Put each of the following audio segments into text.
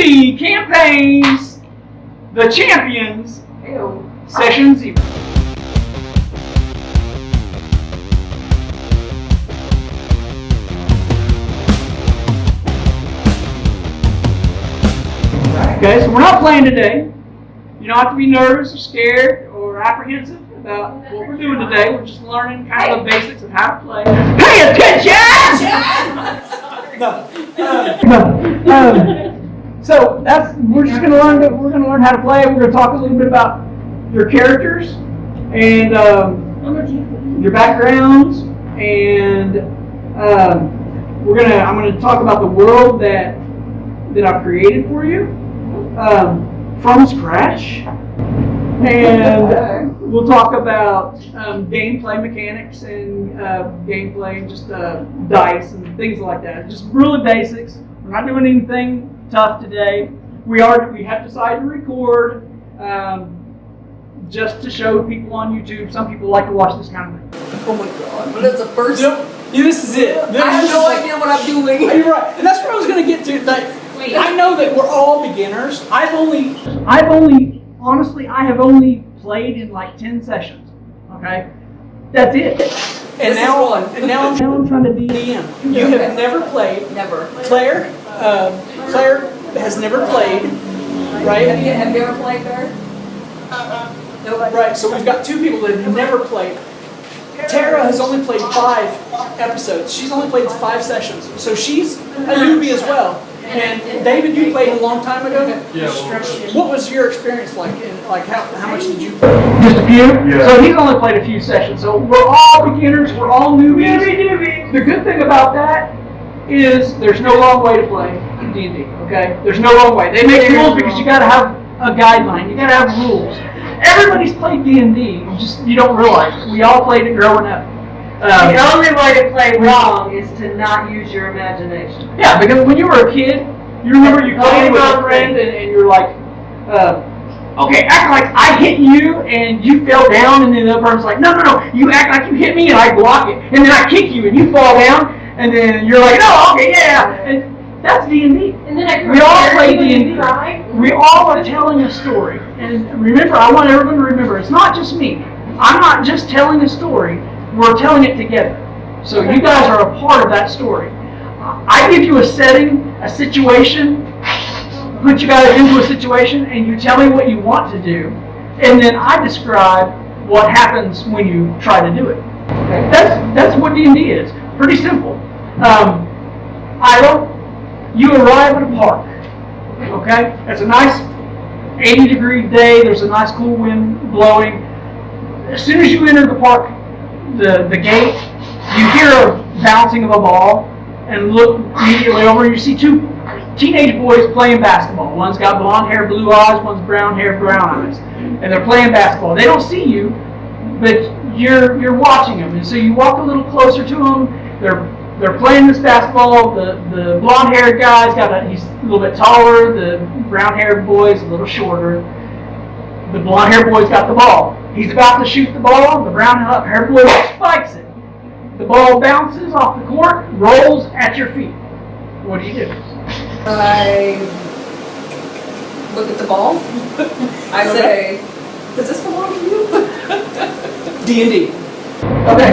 D&D Campaigns, the Champions, Session 0. Okay, so we're not playing today. You don't have to be nervous or scared or apprehensive about what we're doing today. We're just learning kind of the basics of how to play. Pay attention! So we're just going to learn. We're going to learn how to play. We're going to talk a little bit about your characters and your backgrounds, and I'm going to talk about the world that I've created for you. From scratch, and we'll talk about gameplay mechanics and gameplay, just dice and things like that. Just really basics. We're not doing anything tough today. We have decided to record just to show people on YouTube. Some people like to watch this kind of thing. Oh my god! But it's a first. Yeah, this is it. I have no idea what I'm doing. You're right, and that's what I was going to get to. Like, I know that we're all beginners. I have only played in like 10 sessions. Okay, that's it. And now I'm trying to DM. You have never played. Never. Claire has never played. Right? Have you ever played, Claire? Nobody. Right. So we've got two people that have never played. Tara has only played 5 episodes. She's only played 5 sessions. So she's a newbie as well. And David, you played a long time ago. Yeah. What was your experience like? How much did you play? Just a few? Yeah. So he's only played a few sessions. So we're all beginners, we're all newbies. The good thing about that is there's no wrong way to play D&D, okay? There's no wrong way. They make rules because you gotta have a guideline, you gotta have rules. Everybody's played D&D, you don't realize it. We all played it growing up. The only way to play wrong is to not use your imagination. Yeah, because when you were a kid, you remember you playing with a friend and you're like, okay, act like I hit you and you fell down, and then the other person's like, no, you act like you hit me and I block it, and then I kick you and you fall down, and then you're like, no, okay, yeah, and that's D&D. And then We all play D&D. We all are telling a story, and remember, I want everyone to remember, it's not just me. I'm not just telling a story. We're telling it together. So you guys are a part of that story. I give you a setting, a situation, put you guys into a situation, and you tell me what you want to do, and then I describe what happens when you try to do it. That's what D&D is. Pretty simple. You arrive at a park. Okay? It's a nice 80-degree day. There's a nice cool wind blowing. As soon as you enter the park, the gate, you hear a bouncing of a ball, and look immediately over, and you see 2 teenage boys playing basketball. One's got blonde hair, blue eyes, one's brown hair, brown eyes, and they're playing basketball. They don't see you, but you're watching them, and so you walk a little closer to them. They're playing this basketball. The blonde haired guy's he's a little bit taller. The brown haired boy's a little shorter. The blonde haired boy's got the ball. He's about to shoot the ball. The brown haired boy spikes it. The ball bounces off the court, rolls at your feet. What do you do? I look at the ball. I say, does this belong to you? D&D. Okay,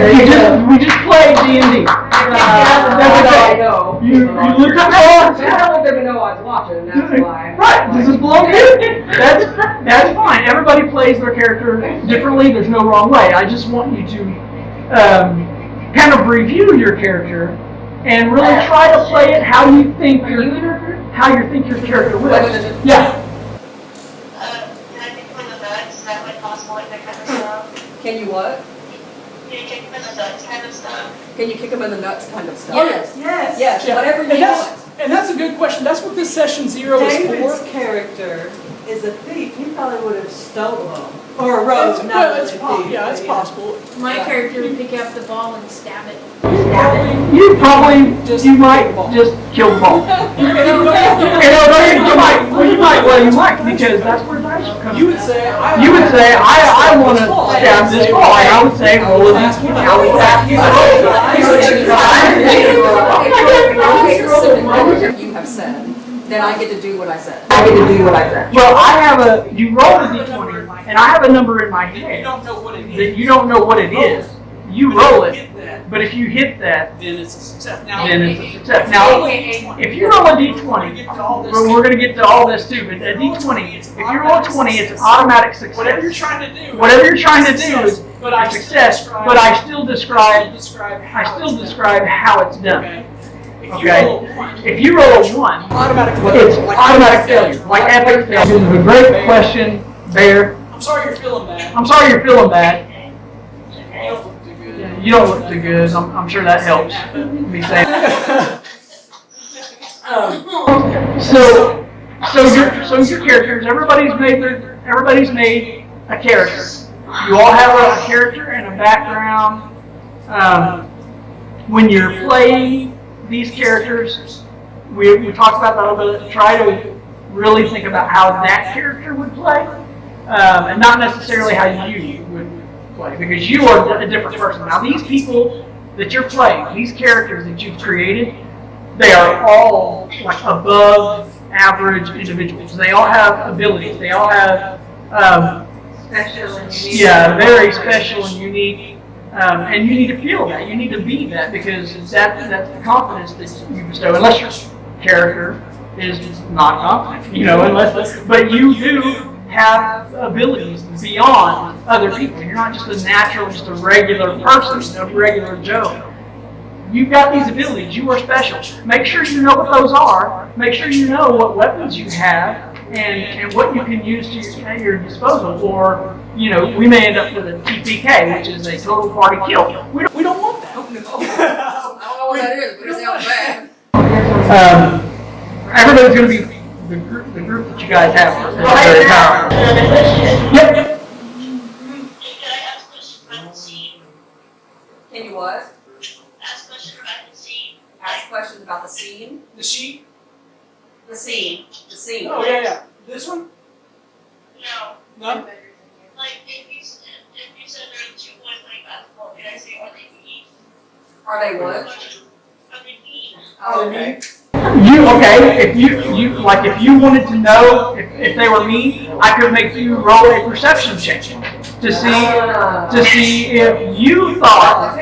we just played D&D. I know. You look at the ball. I don't want them to know I was watching, that's why. Right, does this belong to you? That's fine. Everybody plays their character differently. There's no wrong way. I just want you to kind of review your character and really try to play it how you think your character will. Yeah. Can I pick him in the nuts? Is that like possible, like that kind of stuff? Can you what? Can you kick him in the nuts kind of stuff? Can you kick him in the nuts kind of stuff? Yes. Yes, whatever you want. And that's a good question. That's what this session 0 is David's for. character is a thief. He probably would have stolen or a rogue. Yeah, it's possible. My character would pick up the ball and stab it. You might just kill the ball. You might, because that's where dice are coming. You would say, I want to stab this ball. And I would say, roll it. You have said Then I get to do what I said. Well, you roll a d20, and I have a number in my You head don't know what it that is. you don't know what it is. You roll it, Hit that, but if you hit that, then it's a success. Now, then it's a success. Now, if you roll a d20, we're going to get to all this too, but a d20, if you roll a 20, it's an automatic success. whatever you're trying to do. Whatever you're trying to do is But I a success, but I still describe how it's done. Okay. If you Okay. roll a one, If you roll a 1, automatic it's automatic failure, like epic failure. This is a great question, Bear. I'm sorry you're feeling bad. I'm sorry you're feeling bad. You don't look too good. You don't look too good. I'm sure that helps me say it. So your characters, everybody's made a character. You all have a character and a background. When you're playing these characters, we talked about that a little bit. Try to really think about how that character would play, and not necessarily how you would play, because you are a different person. Now, these people that you're playing, these characters that you've created, they are all like above average individuals. They all have abilities. They all have Special and unique. very special and unique. And you need to feel that. You need to be that, because that's the confidence that you bestow. Unless your character is not confident, but you do have abilities beyond other people. You're not just a natural, just a regular person, a regular Joe. You've got these abilities. You are special. Make sure you know what those are. Make sure you know what weapons you have and what you can use at your disposal. Or, we may end up with a TPK, which is a total party kill. We don't want that. I don't know what that is, but it sounds bad. Everybody's going to be the group that you guys have. Is very powerful. Yep. Can I ask questions about the scene? Can you what? Ask questions about the scene. Ask questions about the scene? The sheet? The scene. The scene. Oh, yeah. This one? No, No? like if you said there are 2 boys playing basketball, can I say what they mean? Are they what? What they mean? Oh, okay. If you wanted to know if they were mean, I could make you roll a perception check to see if you thought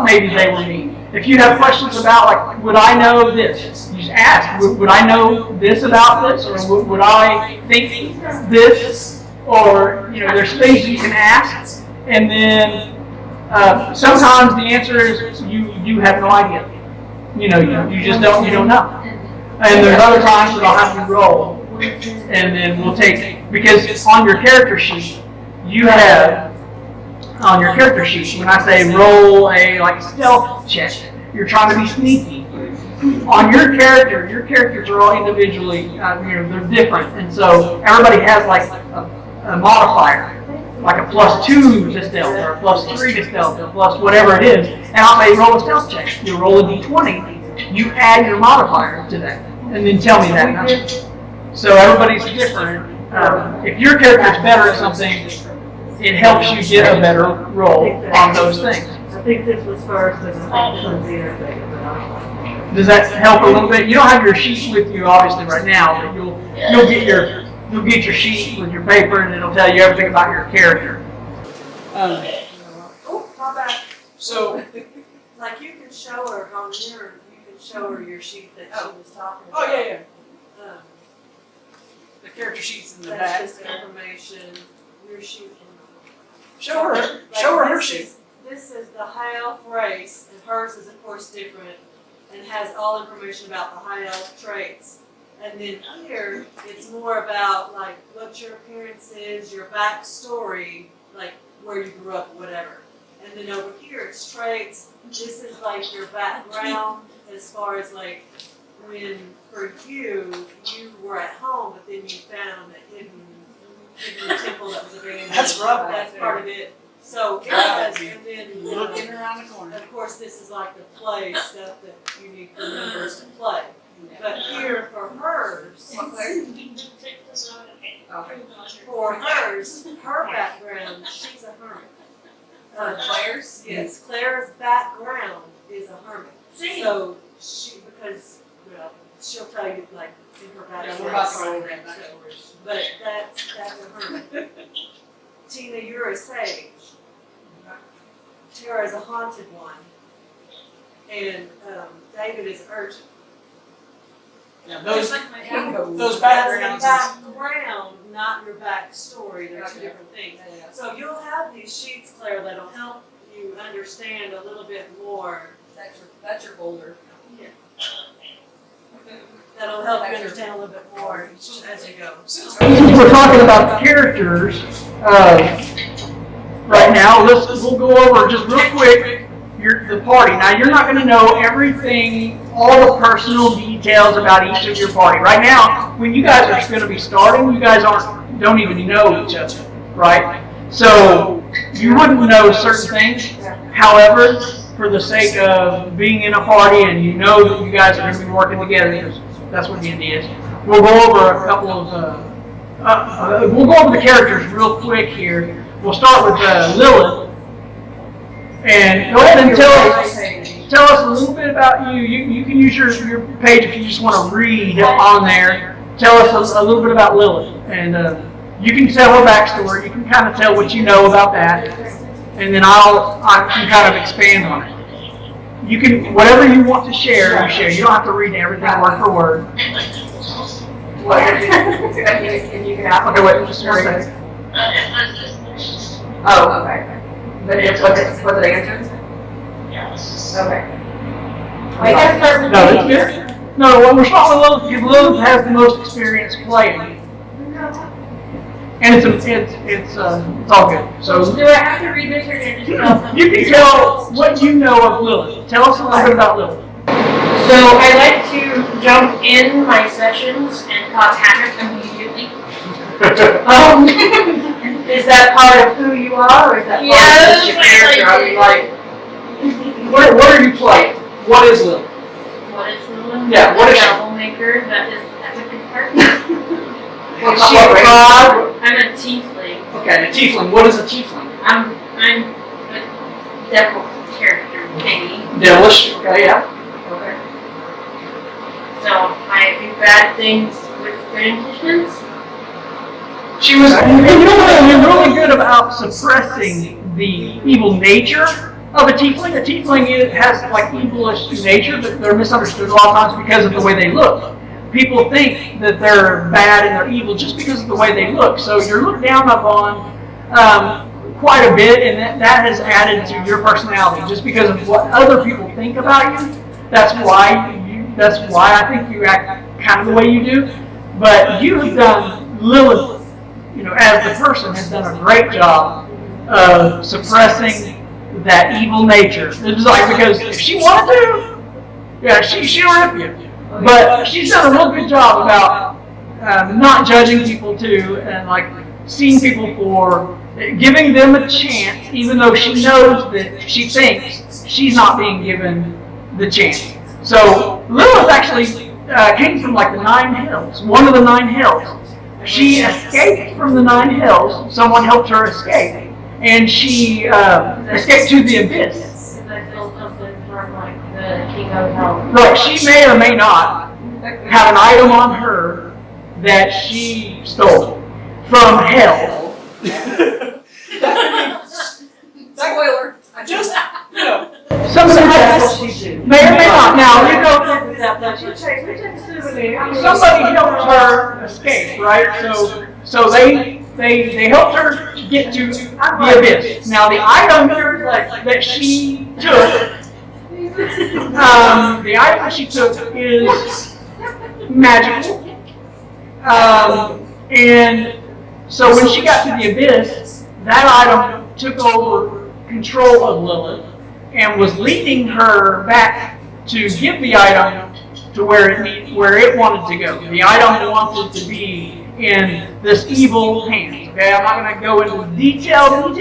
maybe they were mean. If you have questions about, like, would I know this? You just ask, would I know this about this, or would I think this? Or, there's things you can ask, and then sometimes the answer is you have no idea. You just don't know. And there's other times that I'll have you roll, and then we'll take, because on your character sheet, when I say roll a stealth check, you're trying to be sneaky. On your characters are all individually, they're different, and so everybody has like a modifier, like a +2 to stealth, or a +3 to stealth, or plus whatever it is, and I'll say roll a stealth check. You roll a d20, you add your modifier to that, and then tell me that number. So everybody's different. If your character's better at something, it helps you get a better roll on those things. I think this was first, and I think this was the other thing, but I'll. Does that help a little bit? You don't have your sheet with you obviously right now, but you'll get your sheet with your paper, and it'll tell you everything about your character. Oh, my bad. So, Like you can show her on here, you can show her your sheet that she was talking about. oh, yeah. Um, The character sheet's in the That's back. just information, your sheet. Show her Like, her this sheet. This is the high elf race, and hers is of course different, and has all information about the high elf traits. And then here, it's more about like what your appearance is, your backstory, like where you grew up, whatever. And then over here, it's traits. This is like your background as far as like when for you were at home, but then you found a hidden temple that was abandoned. That's rough. That's part of it. So it Yeah. does, and then Looking around the corner. of course, this is like the play stuff that you need the members to play. But here for hers, her background, she's a hermit. Claire's? Yes, Claire's background is a hermit. So because she'll tell you like in her Yeah, backstory. we're about to go over that backstory. But that's a hermit. Tina, you're a sage. Tara is a haunted one. And David is urgent. Yeah, those That's backgrounds. the background, not your backstory. They're two Okay. different things. Yeah, yeah. So you'll have these sheets, Claire, that'll help you understand a little bit more. That's your folder. Yeah. That'll help you understand a little bit more as you go. Since we're talking about the characters, right now, we'll go over just real quick the party. Now, you're not going to know everything, all the personal details about each of your party. Right now, when you guys are going to be starting, you guys don't even know each other, right? So you wouldn't know certain things. However, for the sake of being in a party and you know that you guys are going to be working together, because that's what D&D is, we'll go over a couple of we'll go over the characters real quick here. We'll start with Lilith. And go ahead and tell us a little bit about you. You can use your page if you just want to read on there. Tell us a little bit about Lilith. And you can tell her backstory. You can kind of tell what you know about that. And then I can kind of expand on it. You can, whatever you want to share, you share. You don't have to read everything word for word. And you can ask. Okay, wait, just one second. Oh, okay. But was it answered? Yes. Okay. I guess first. No, that's good. No, when we're starting with Lilith, because Lilith has the most experience playing. And it's all good. So Do I have to read this or can I just tell them? you can tell what you know of Lilith. Tell us a little bit about Lilith. So I like to jump in my sessions and cause havoc immediately. Is that part of who you are, or is that part Yeah, of just your that's character? what I I mean, like, What are you playing? What is Lilith? What is Lilith? Yeah, what is she? Troublemaker. That's a good part. Is What she a race? god? I'm a tiefling. Okay, a tiefling. What is a tiefling? I'm a devil character thingy. Devilish. Okay, yeah. Okay. So I do bad things with good intentions. She was really good about suppressing the evil nature of a tiefling. A tiefling has like evilish nature, but they're misunderstood a lot of times because of the way they look. People think that they're bad and they're evil just because of the way they look. So you're looked down upon quite a bit, and that has added to your personality just because of what other people think about you. That's why I think you act kind of the way you do. But you have done Lilith, as the person, has done a great job of suppressing that evil nature. It's like, because if she wanted to, yeah, she'll rip you. But she's done a real good job about not judging people too, and like seeing people for giving them a chance, even though she knows that she thinks she's not being given the chance. So Lilith actually came from like the 9 hills, one of the 9 hills. She escaped from the 9 hills. Someone helped her escape, and she escaped to the abyss. I feel something from like the King of Hell. Right, she may or may not have an item on her that she stole from hell. Spoiler. Somebody may or may not. Now, somebody helped her escape, right? So they helped her get to the abyss. Now, the item that she took, is magical. And so when she got to the abyss, that item took over control of Lilith and was leading her back to give the item to where it wanted to go. The item wanted to be in this evil hand. Okay, I'm not going to go into detail,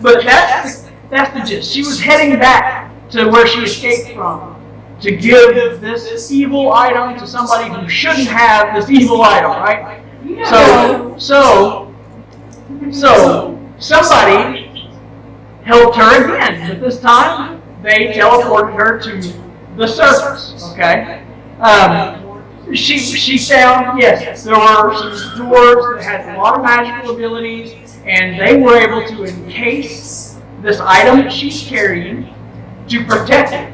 but that's the gist. She was heading back to where she escaped from to give this evil item to somebody who shouldn't have this evil item, right? So somebody helped her again, but this time they teleported her to the surface. Okay, she found, yes, there were some dwarves that had a lot of magical abilities, and they were able to encase this item that she's carrying to protect it,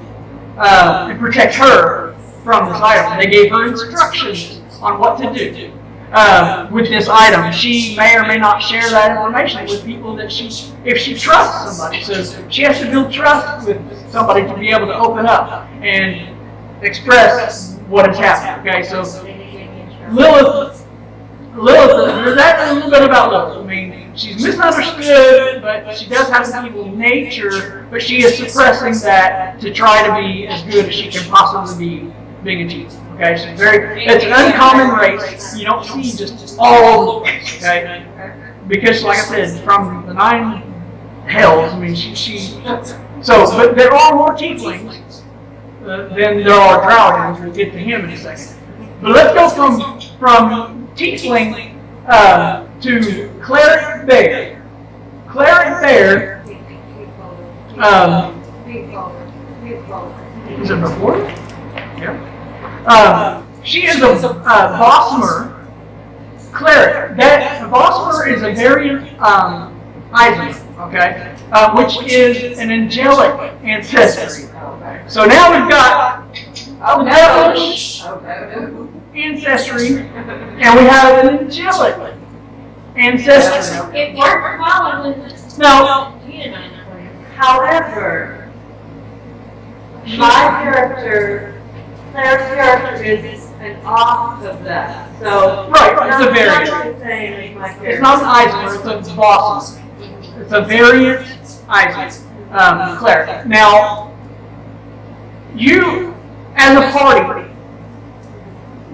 and protect her from this item. They gave her instructions on what to do with this item. She may or may not share that information with people that if she trusts somebody. So she has to build trust with somebody to be able to open up and express what has happened. Okay, so Lilith, that's a little bit about Lilith. I mean, she's misunderstood, but she does have an evil nature, but she is suppressing that to try to be as good as she can possibly be being a teacher. Okay, she's it's an uncommon race. You don't see just all over the place, okay? Because, like I said, from the 9 hells, I mean, but there are more tieflings than there are drowgins. We'll get to him in a second. But let's go from tiefling to cleric bear. Cleric bear. Is it before? Yeah. She is a Bosmer cleric. That Bosmer is a variant Isaac, okay, which is an angelic ancestry. So now we've got a devilish ancestry, and we have an angelic ancestry. It worked well with Now, However, my character, Claire's character is an off of that. So right, it's a variant. not the same as my character. It's not an Isaac, it's a Bosmer. It's a variant Isaac cleric. Now, you, as a party,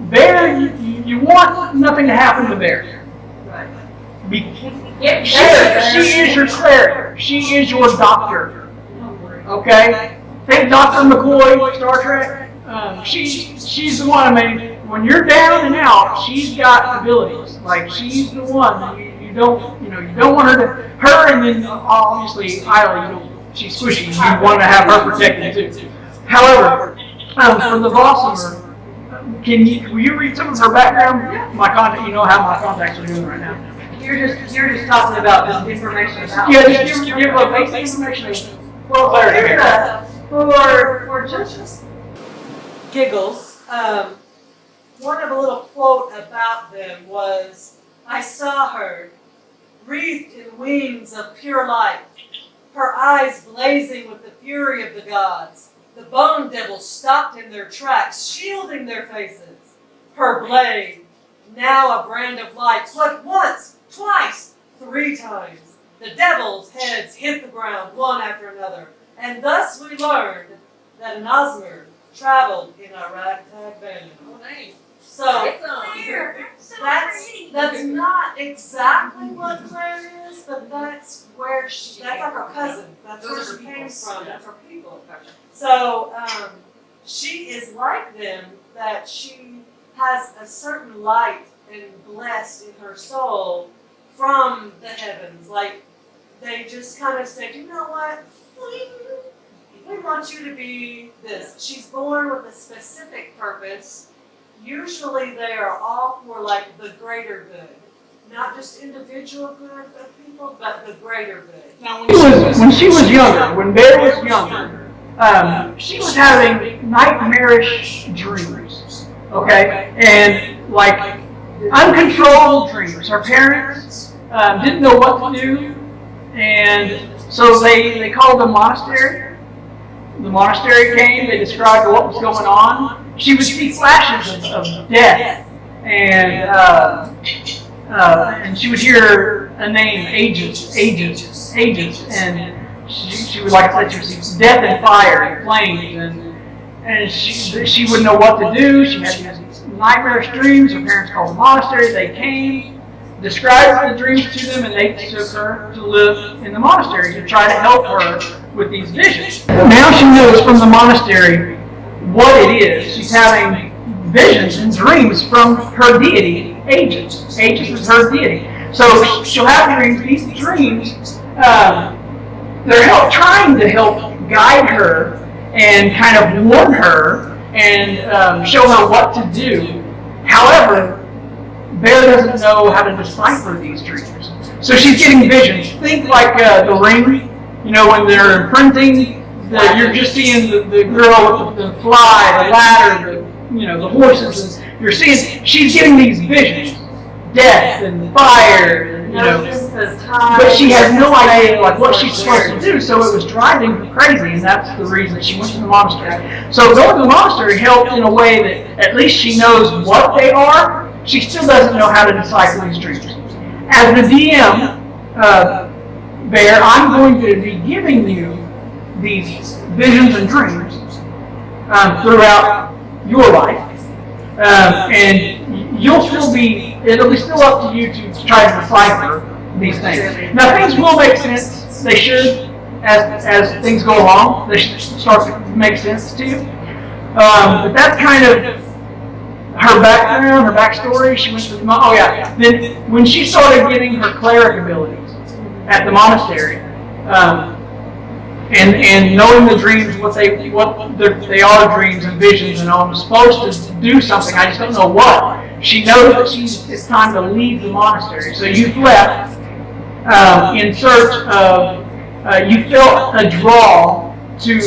Bear, you want nothing to happen to Bear. She is your cleric. She is your doctor. Okay? Think Dr. McCoy, Star Trek. She's the one. I mean, when you're down and out, she's got abilities. Like she's the one. You don't want her and then obviously Isla. She's squishy. You want to have her protected too. However, for the Bosmer, will you read some of her background? My contact, you know how my contacts are doing right now. You're just talking about just information about. Yeah, just give a basic information. Well, for just giggles. One of a little quote about them was, "I saw her, wreathed in wings of pure light, her eyes blazing with the fury of the gods. The bone devils stopped in their tracks, shielding their faces. Her blade, now a brand of light, plucked once, twice, 3 times. The devils' heads hit the ground one after another, and thus we learned that an Osmer traveled in a ragtag band." Oh, nice. So That's that's not exactly what Claire is, but that's where that's like her cousin. That's where she came from. That's her people. So she is like them, that she has a certain light and blessed in her soul from the heavens. Like they just kind of said, you know what? We want you to be this. She's born with a specific purpose. Usually they are all for like the greater good. Not just individual good of people, but the greater good. Now, when she was younger, when Bear was younger, she was having nightmarish dreams. Okay? And like uncontrolled dreams. Her parents didn't know what to do, and so they called the monastery. The monastery came, they described what was going on. She would see flashes of death, and she would hear a name, Aegis, and she would, like I said, she would see death and fire and flames, and she wouldn't know what to do. She had these nightmarish dreams. Her parents called the monastery. They came, described the dreams to them, and they took her to live in the monastery to try to help her with these visions. Now she knows from the monastery what it is. She's having visions and dreams from her deity, Aegis. Aegis is her deity. So she'll have dreams. These dreams, they're trying to help guide her and kind of warn her and show her what to do However, Bear doesn't know how to decipher these dreams. So she's getting visions. Think like The Ring, when they're imprinting, you're just seeing the girl with the fly, the ladder, the horses. And you're seeing, she's getting these visions, death and fire, but she has no idea what she's supposed to do. So it was driving her crazy, and that's the reason she went to the monastery. So going to the monastery helped in a way that at least she knows what they are. She still doesn't know how to decipher these dreams. As the DM, Bear, I'm going to be giving you these visions and dreams throughout your life, and you'll still be. It'll be still up to you to try to decipher these things. Now, things will make sense. They should, as things go along. They should start to make sense to you. But that's kind of her background, her backstory. She went to the Then when she started getting her cleric abilities at the monastery, and knowing the dreams, what they are dreams and visions, and I'm supposed to do something. I just don't know what. She knows that it's time to leave the monastery. So you've left in search of. You felt a draw to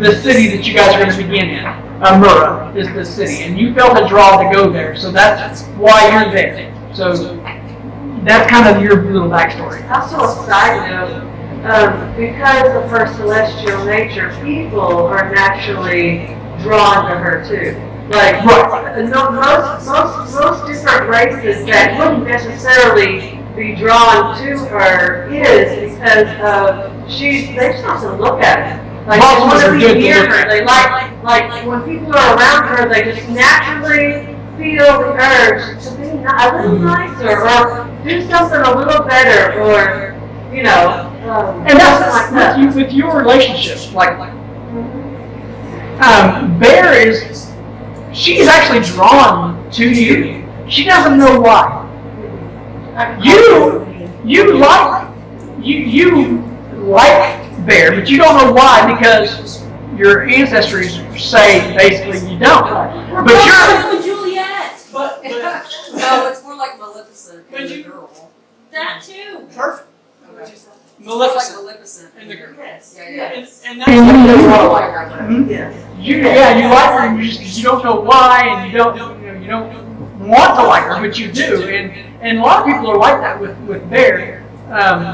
the city that you guys are going to begin in. Murrah is the city, and you felt a draw to go there. So that's why you're there. So that's kind of your little backstory. Also, a side note, because of her celestial nature, people are naturally drawn to her too. Like most different races that wouldn't necessarily be drawn to her is because they just have to look at her. Like they want to be near her. They like when people are around her, they just naturally feel the urge to be a little nicer or do something a little better, or and that's like that. with your relationships. Bear she's actually drawn to you. She doesn't know why. You like Bear, but you don't know why, because your ancestries say basically you don't. But you're Juliet. But No, it's more like Maleficent But and the you- girl. That too. perfect. Okay. Maleficent. Like Maleficent And the girl. Yes. Yeah, yeah. And And that's Yes. you like her, and you don't know why, and you don't want to like her, but you do. And a lot of people are like that with Bear.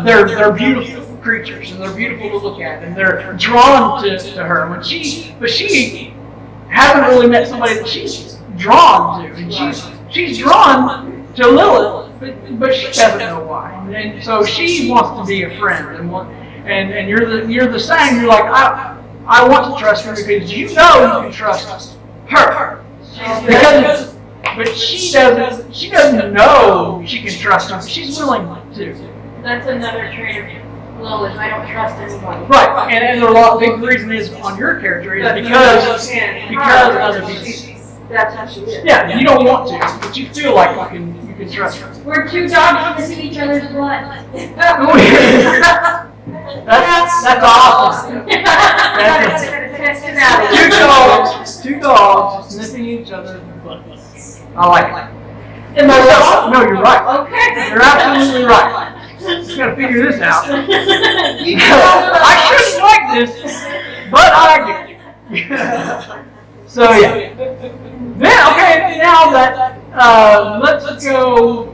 They're beautiful creatures, and they're beautiful to look at, and they're drawn to her. But she hasn't really met somebody that she's drawn to, and she's drawn to Lilith, but she doesn't know why. And so she wants to be a friend, and you're the same. You're like, I want to trust her because you can trust her. But she doesn't know she can trust him. She's willing to. That's another trait of Lilith. I don't trust anyone. Right, and the big reason is on your character is because other people. That's how she is. Yeah, you don't want to, but you feel like you can trust her. We're two dogs that see each other's blood. That's awesome. Two dogs sniffing each other's butts. I like it. Am I wrong? No, you're right. Okay. You're absolutely right. You gotta figure this out. I shouldn't like this, but I do. So yeah. Then okay, now that let's go.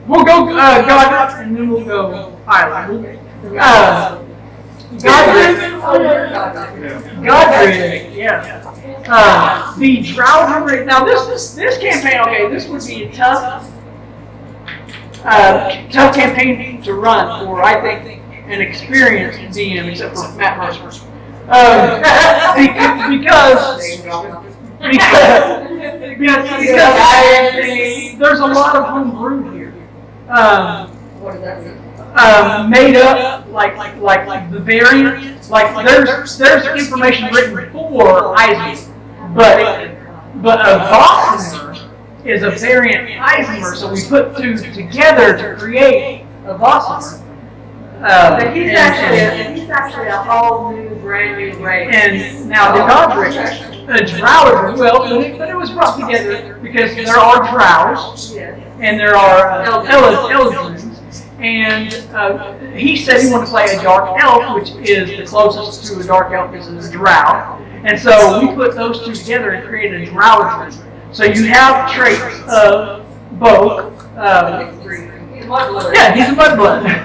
We'll go Godric, and then we'll go Island. Godric, yeah. The Drowsy. Now this campaign, okay, this would be a tough campaign to run for, I think, an experienced DM, except for Matt Mercer. Because there's a lot of homebrew here. What does that mean? Made up like the variant. Like there's information written for Eisner, but a Vossimer is a variant Eisner, so we put two together to create a Vossimer. But he's actually a whole new, brand new race. And now the Godric, the Drow, well, but it was brought together because there are Drows Yes. and there are Eldrins. And he said he wanted to play a dark elf, which is the closest to a dark elf is a Drow. And so we put those two together and created a Drowdrin. So you have traits of both. He's mudblood. Yeah, he's a mudblood.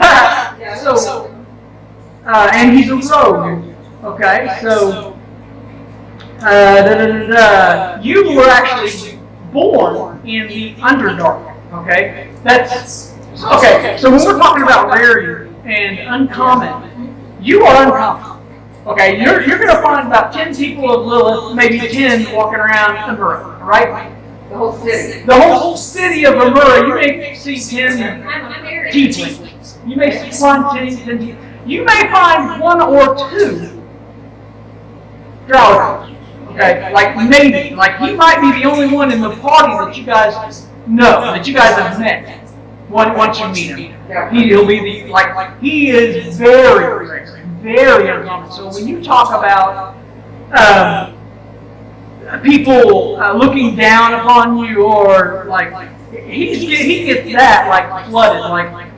So, and he's a rogue. Okay, so you were actually born in the Underdark. Okay, that's okay. So when we're talking about rarity and uncommon, you are uncommon. Okay, you're going to find about 10 people of Lilith, maybe 10 walking around Amura, right? The whole city. The whole city of Amura, you may see 10 tieflings. You may see 10. You may find 1 or 2 Drow. Okay, like maybe, like he might be the only one in the party that you guys know, that you guys have met. Once you meet him, he'll be he is very rare, very uncommon. So when you talk about people looking down upon you, or he gets that like flooded, like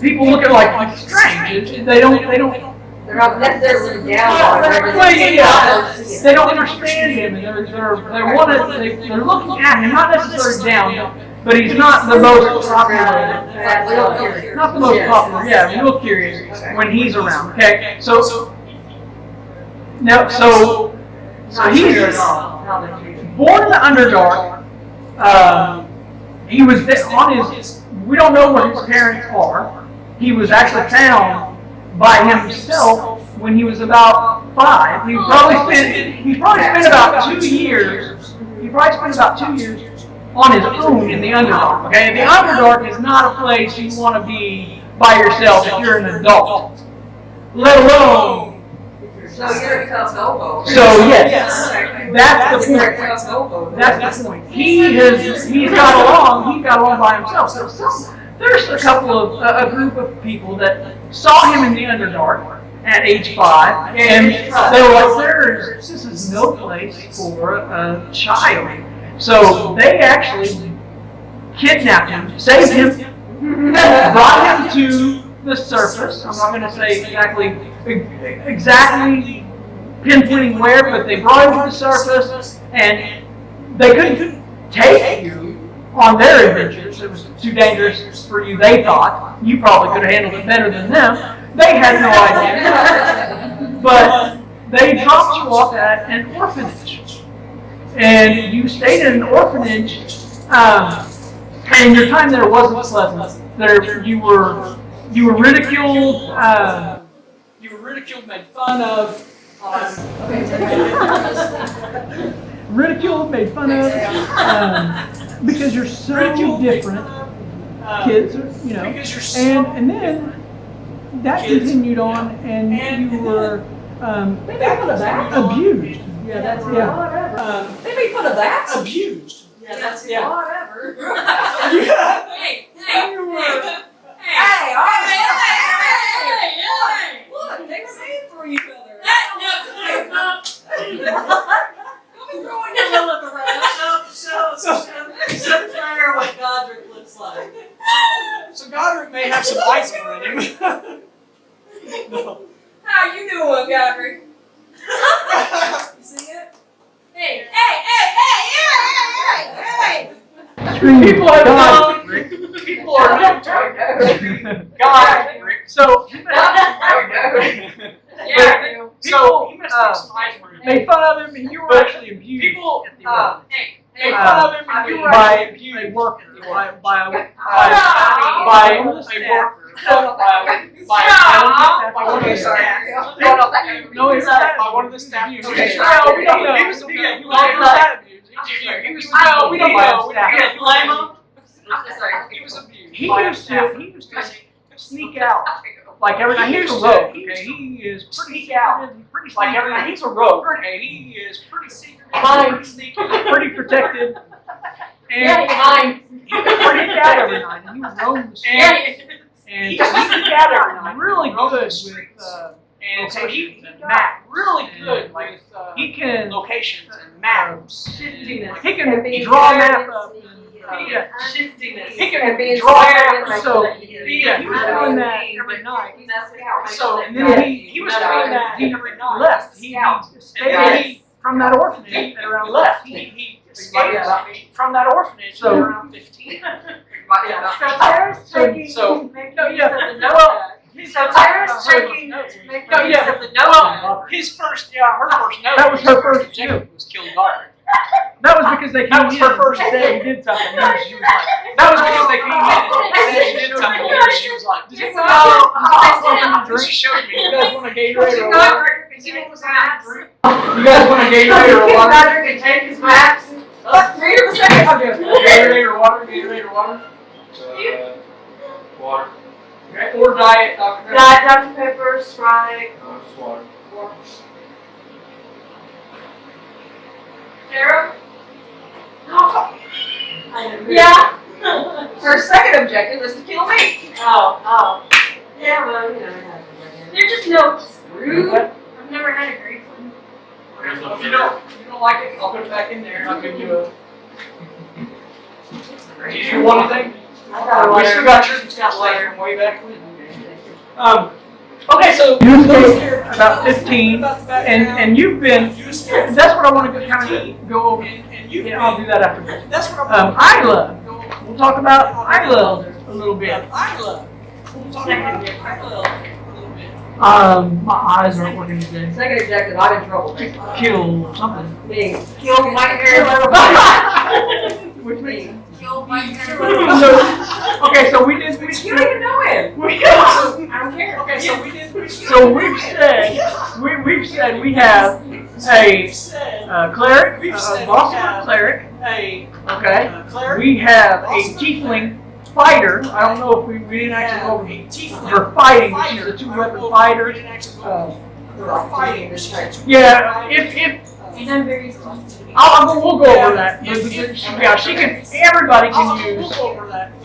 people look at like strange. They don't. They're not necessarily down on him. Well, yeah, they don't understand him, and they're looking at him, not necessarily down, but he's not the most popular. Not the most popular. Yeah, real curious when he's around. Okay, so he's born in the Underdark. He was on his. We don't know what his parents are. He was actually found by himself when he was about 5. He probably spent about 2 years. He probably spent about 2 years on his own in the Underdark. Okay, the Underdark is not a place you want to be by yourself if you're an adult, let alone. So you're a tough elbow. So yes, that's the point. That's the point. He's got along by himself. So there's a couple of a group of people that saw him in the Underdark at age 5, and they were like, "This is no place for a child." So they actually kidnapped him, saved him, brought him to the surface. I'm not going to say exactly pinpointing where, but they brought him to the surface, and they couldn't take you on their adventures. It was too dangerous for you, they thought. You probably could have handled it better than them. They had no idea. But they dropped you off at an orphanage. And you stayed in an orphanage, and your time there wasn't pleasant. You were ridiculed. You were ridiculed, made fun of. Ridiculed, made fun of, because you're so different. Kids, Because you're so and then that continued on, and you were abused. Yeah, that's Yeah. They made fun of that? abused. Yeah, that's Whatever. Hey, You were. Hey, all right. hey. Look, they were made for each other. Don't be throwing your love around. So Claire, what Godric looks like. So Godric may have some ice in him. No. How you doing, Godric? You see it? Hey. People have known. People are known to Godric. So Yeah. so he must have some ice in him. made fun of him, and you were actually abused. People at the orphanage. made fun of him, and you were by actually a abused. worker, by a worker. By one of the staff. No, it's not by one of the staff. Okay. Well, we don't know. He was He abused. was we don't know. Yeah, blame him. He was abused. He used to sneak out. Like every night, he's a rogue. Okay, he is pretty Like every night, he's a rogue. Okay, he is pretty secret. pretty sneaky, pretty protected, and Yeah, he would sneak out every night, and he would roam the streets. And he would sneak out every night, really good with And so he locations and got maps. really and, good like, with he can locations and maps. Shiftiness. he can draw a map up. Yeah. Shiftiness. He can And being draw a scared map. So Yeah, he was doing that every night. So And then he was doing that every night. Left. He stayed from that orphanage at around left. He escaped from that orphanage So- at around 15. So Tara's taking, So- making no, use yeah. of the Well, notepad. So Tara's taking, making No, use yeah. of the notepad. Well, his first, her first note. That was her first objective was kill guard. That was because they came That was her in first and day. she did something. And then she was like, That was because they came in and then she did something and she was like, "Does "Does anyone anyone else want something to to drink? She showed me. You guys want a Gatorade or Go water? over it, because you want some maps. You guys want a Gatorade or water? Roger can take his maps. Read it a second. I'll do it. Gatorade or water? Gatorade or water? Water. Okay. Or diet, Dr. Pepper. Diet Dr. Pepper, Sprite. Just water. Tara? Yeah. Her second objective is to kill me. Oh. Yeah, well, you know, it happens. They're just notes. Rude. I've never had a great one. If you don't like it, I'll put it back in there and I'll give you a. Do you want anything? We still got yours. It's got lighter from way back when. Okay, so You those escaped characters- about 15, about the background. and you've been, You escaped. that's what I want to kind of go over. And you've Yeah, I'll do that after. That's what I'm. Isla. We'll talk about Isla a little bit. Isla. We'll talk about Isla a little bit. My eyes aren't working today. Second objective, I'm in trouble. Kill something. Me. Kill white hair. Which means. Kill my So, okay, so we did. You don't even know him. I don't care. Okay, so we did. So we've said we have a cleric, We've a said boss we have cleric. a Okay. cleric. We have a tiefling fighter. I don't know if we didn't actually go over tiefling her fighting. She's a two-weapon fighter. Her fighting. Yeah, if we'll go over that. Yeah, she can. Everybody can use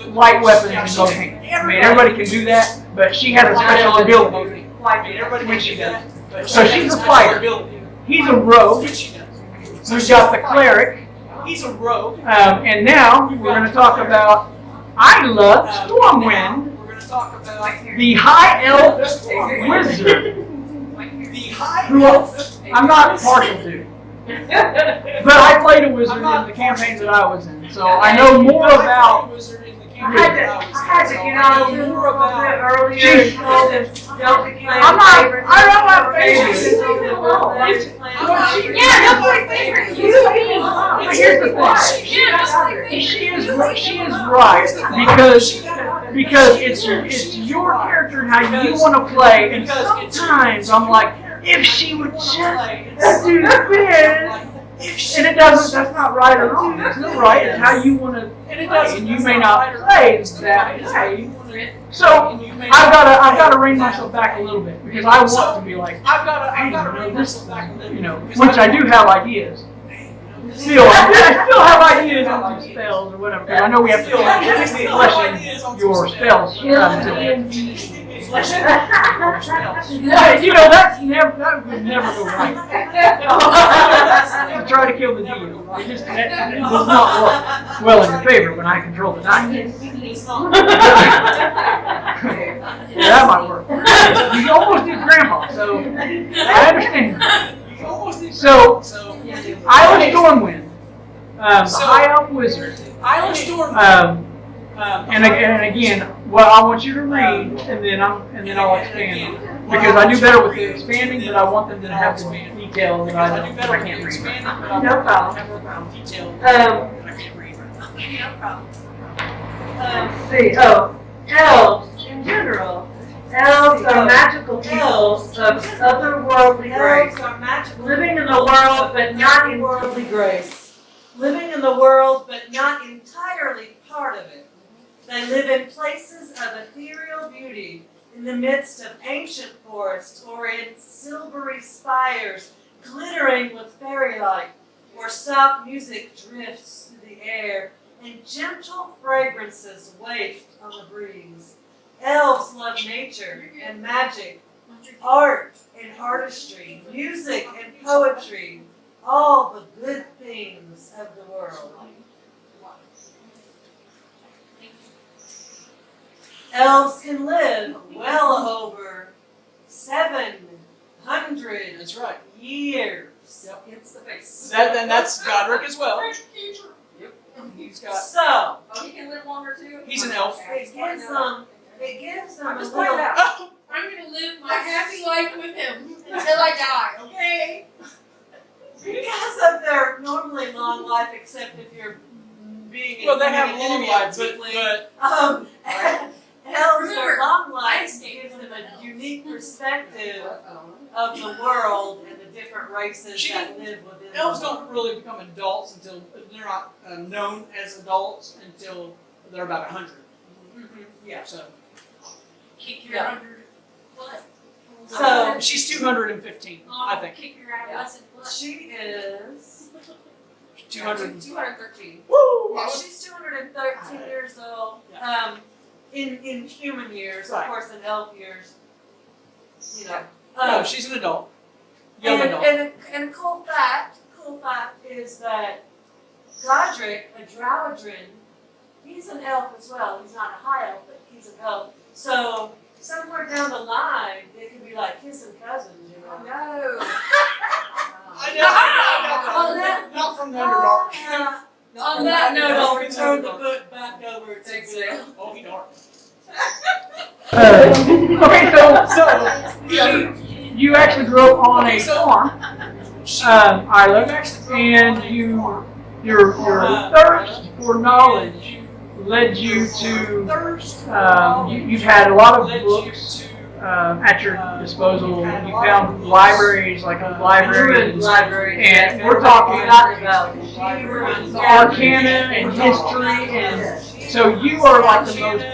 light weapons and both hands. I mean, everybody can do that, but she has a special ability. Everybody can do that. So she's a fighter. He's a rogue. We've got the cleric, He's a rogue. and now we're going to talk about Isla Stormwind, We're going to talk about the high elf wizard, the high who elf. I'm not partial to. But I played a wizard in the campaign that I was in, so I know more about. I had to get on to a little bit earlier and told him, don't be playing I'm not. favorites. I don't have favorites. Yeah, don't play favorite. But here's the thing. Yeah, just play favorite. She is right because it's your character and how you want to play, and sometimes I'm like, if she would just do this. And it doesn't, that's not right or wrong. It's not right. It's how you want to play. And you may not play that way. So I've got to rein myself back a little bit because I want to be like, I've got to rein myself back a little. you know, which I do have ideas. Still, I still have ideas on some spells or whatever. Because I know we have to flesh in your spells. Yeah, you know, that would never go right. To try to kill the demon. It just that does not work well in your favor when I control the dice. Yeah, that might work. You almost did Grandpa, so I understand. So, Isla Stormwind, the High Elf Wizard. Isla Stormwind. And again, well, I want you to read, and then I'll expand because I do better with the expanding, but I want them to have the detail that I can't read. No problem. Let's see. Elves in general. Elves are magical people of otherworldly grace, living in the world but not in worldly grace. Living in the world, but not entirely part of it. They live in places of ethereal beauty, in the midst of ancient forests, or in silvery spires, glittering with fairy light, where soft music drifts through the air, and gentle fragrances waft on the breeze. Elves love nature and magic art and artistry, music and poetry, all the good things of the world. Elves can live well over 700 That's right. years. Yep. It's the face. And that's Godric as well. Yep. He's got. So, Oh, he can live longer too? He's an elf. it gives them a Just little, point it out. I'm gonna live my happy life with him until I die, okay? because of their normally long life, except if you're being Well, they have an long enemy lives, of but tiefling. Elves, Remember, their long I life escaped gives them from a elves. unique perspective of the world and the different races She that live within elves the world. don't really become adults until they're not known as adults until they're about 100. Yeah. So Kick your Yeah. 100 butt. So- she's 215, I think. Kick your adolescent butt. She is 200. 213. Woo! Yeah, she's 213 years old. In human years, Right. of course, in elf years, you know. No, she's an adult. Young adult. And a cool fact is that Godric, a Drowadrin, he's an elf as well. He's not a high elf, but he's an elf. So somewhere down the line, they could be like kissing cousins, you know. No. I know. On that- Not from the Underdark. On that note, I'll return the book back over to Bill. Oh, he dark. Okay, so you actually grew up on a farm, Isla, and your thirst for knowledge led you to. You've had a lot of books at your disposal. You found libraries like a library, and we're talking arcana and history, and so you are like the most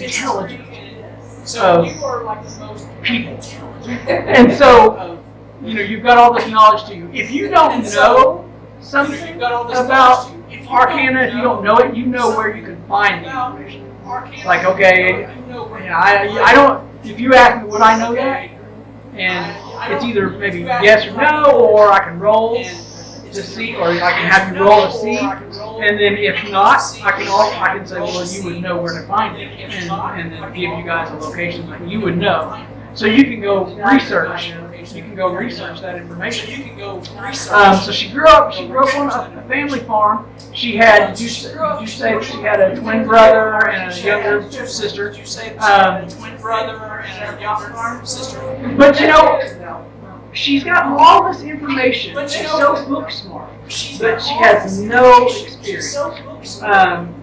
intelligent of people. And so, you've got all this knowledge to you. If you don't know something about arcana, if you don't know it, you know where you can find the information. Like, okay, I don't. If you ask me, would I know that? And it's either maybe yes or no, or I can roll to see, or I can have you roll to see. And then if not, I can say, well, you would know where to find it, and then give you guys a location that you would know. So you can go research. You can go research that information. So she grew up on a family farm. She had. Did you say that she had a twin brother and a younger sister? Twin brother and a younger sister. But she's got all this information. She's so book smart, but she has no experience.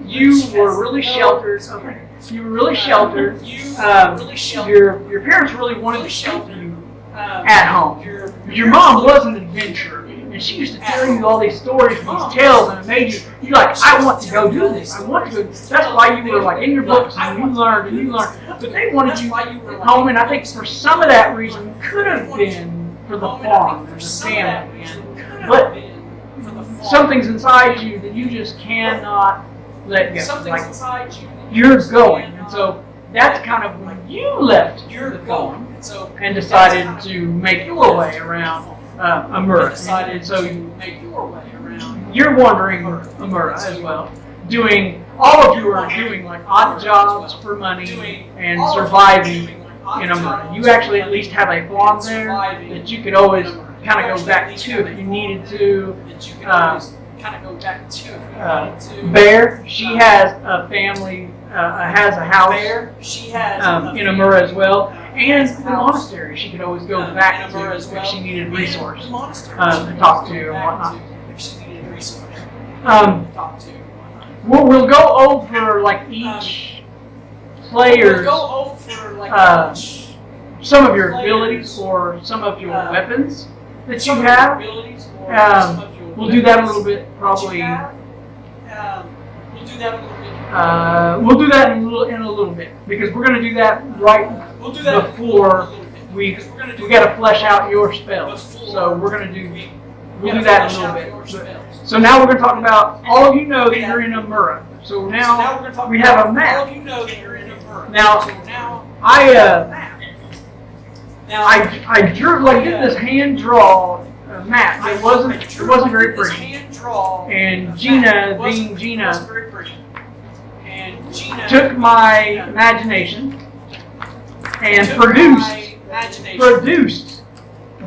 You were really sheltered. Okay. You were really sheltered. Your parents really wanted to keep you at home. Your mom was an adventurer, and she used to tell you all these stories, these tales, and it made you're like, I want to go do this. I want to go. That's why you were like in your books and you learned. But they wanted you at home, and I think for some of that reason could have been for the farm and the family, but something's inside you that you just cannot let go. Like you're going, and so that's kind of when you left the farm and decided to make your way around Amura. And so you're wandering Amura as well, all of you are doing like odd jobs for money and surviving in Amura. You actually at least have a farm there that you could always kind of go back to if you needed to. Bear, she has a family, has a house in Amura as well, and the monastery she could always go back to if she needed resource to talk to and whatnot. We'll go over like each player's some of your abilities or some of your weapons that you have. We'll do that a little bit, probably. We'll do that in a little bit because we're going to do that right before we got to flesh out your spells. So we'll do that in a little bit. So now we're going to talk about all of you know that you're in Amura. So now we have a map. Now Now, I drew, I did this hand draw map. It wasn't very This pretty. hand draw. And Gina, being It Gina, wasn't very pretty. And Gina took my imagination and took produced my imagination.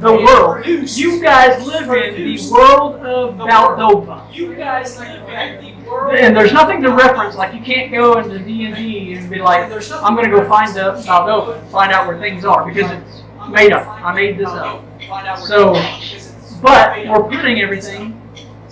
the And world. produced- You guys live in the world of Valdova. You guys live in the world. And there's nothing to reference, like you can't go into D&D and be like, There's nothing I'm gonna go find the Valdova and find out where things are, because it's made up. I made this up. Find out where So, because it's But made up. we're putting everything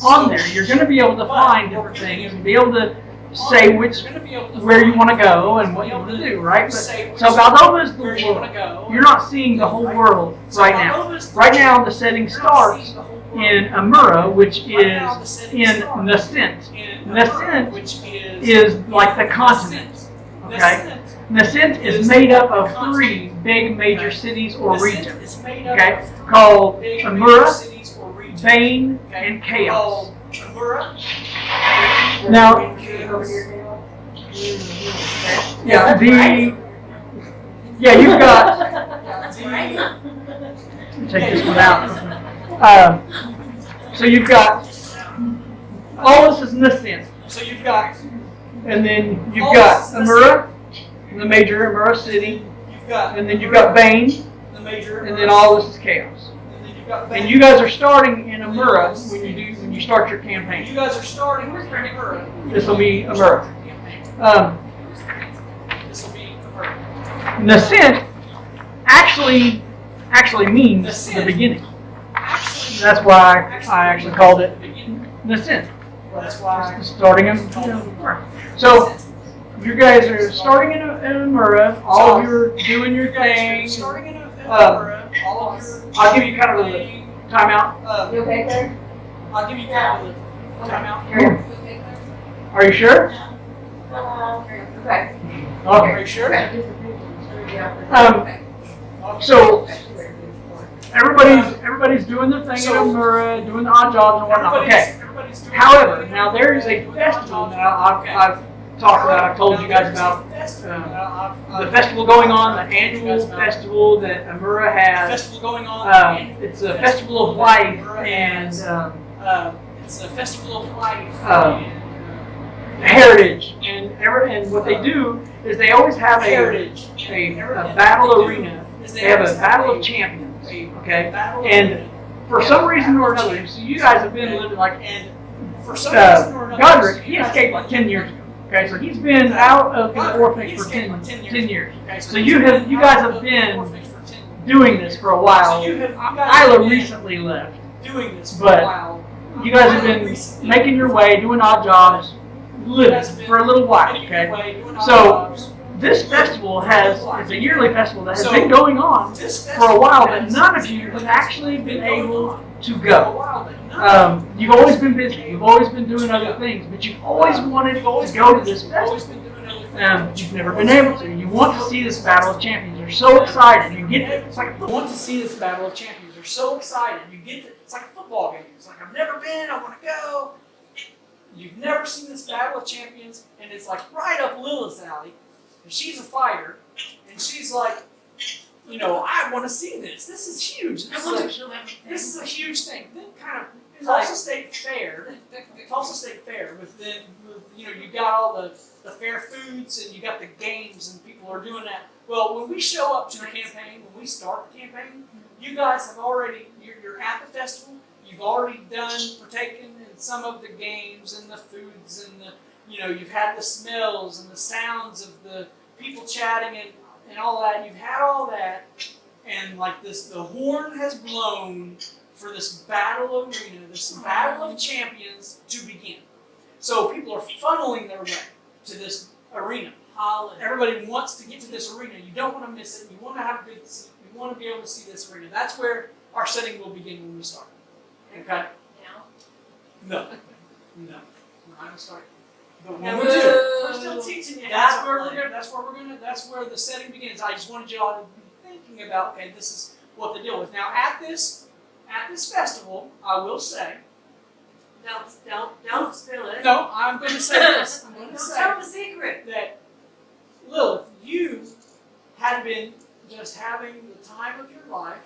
on there. You're gonna be able to find different things and be able to say which, You're gonna be able to where you find- wanna go and what you wanna do, right? But, Say which- so Valdova is the where you wanna world. go. You're not seeing the whole world right now. Right now, the setting starts in Amura, which is in Nascent. Nascent which is like the continent, okay? Nascent is made up of 3 big major cities or regions, okay? Called Amura, Bane, and Chaos. Now, yeah, you've got, take this one out. So you've got, all this is Nascent. So you've got, And then you've got Amura, the major Amura city, you've got, and then you've got Bane, the major, and then all this is Chaos. and then you've got, And you guys are starting in Amura when you start your campaign. you guys are starting with Amura. This will be Amura. This will be Amura. Nascent actually means the beginning. Actually, That's why I actually called it Nascent. that's why. Starting in Amura. So you guys are starting in Amura. All of you are doing your thing. Starting in Amura, all of your. I'll give you kind of a timeout. You okay, Claire? I'll give you kind of a timeout. Are you sure? Okay. Are Okay. you sure? So everybody's doing their thing in Amura, doing the odd jobs and whatnot. Okay. Everybody's doing However, now there is a festival that I've talked about. I've told you guys about the festival going on, the annual festival that Amura The has. festival going on. It's a festival of life, and It's a festival of life. heritage, and what they do is they always have a Heritage. battle arena. They have a battle of champions, okay? And for some reason or another, so you guys have been living like And for some reason or another, Godric. He escaped like 10 years ago. Okay, so he's been out of the orphanage for 10 years. So you guys have been doing this for a while. Isla recently left. doing this for But a while. You guys have been making your way, doing odd jobs, living for a little while, okay? So this festival it's a yearly festival that has been going on for a while, but none of you have actually been able to go. You've always been busy, you've always been doing other things, but you've always wanted to go to this festival. You've never been able to. You want to see this Battle of Champions. You're so excited. You get it. It's like I want to see this Battle of Champions. They're so excited. You get it. It's like a football game. It's like, I've never been. I want to go. You've never seen this Battle of Champions, and it's like right up Lilith's alley. And she's a fighter, and she's like, I want to see this. This is huge. This is a huge thing. Then kind of Tulsa State Fair. You got all the fair foods and you got the games and people are doing that. Well, when we show up to the campaign, when we start the campaign, you guys have already, you're at the festival, you've already partaken in some of the games and the foods and you've had the smells and the sounds of the people chatting and all that. You've had all that, and the horn has blown for this battle arena, this battle of champions to begin. So people are funneling their way to this arena. Everybody wants to get to this arena. You don't want to miss it. You want to have a good seat. You want to be able to see this arena. That's where our setting will begin when we start. Okay? No. We're not going to start. But when we do, We're still teaching you. that's where the setting begins. I just wanted you all to be thinking about, okay, this is what the deal is. Now at this festival, I will say, Don't spill it. no, I'm going to say this. I'm going to Don't say tell the secret. that Lilith, you had been just having the time of your life,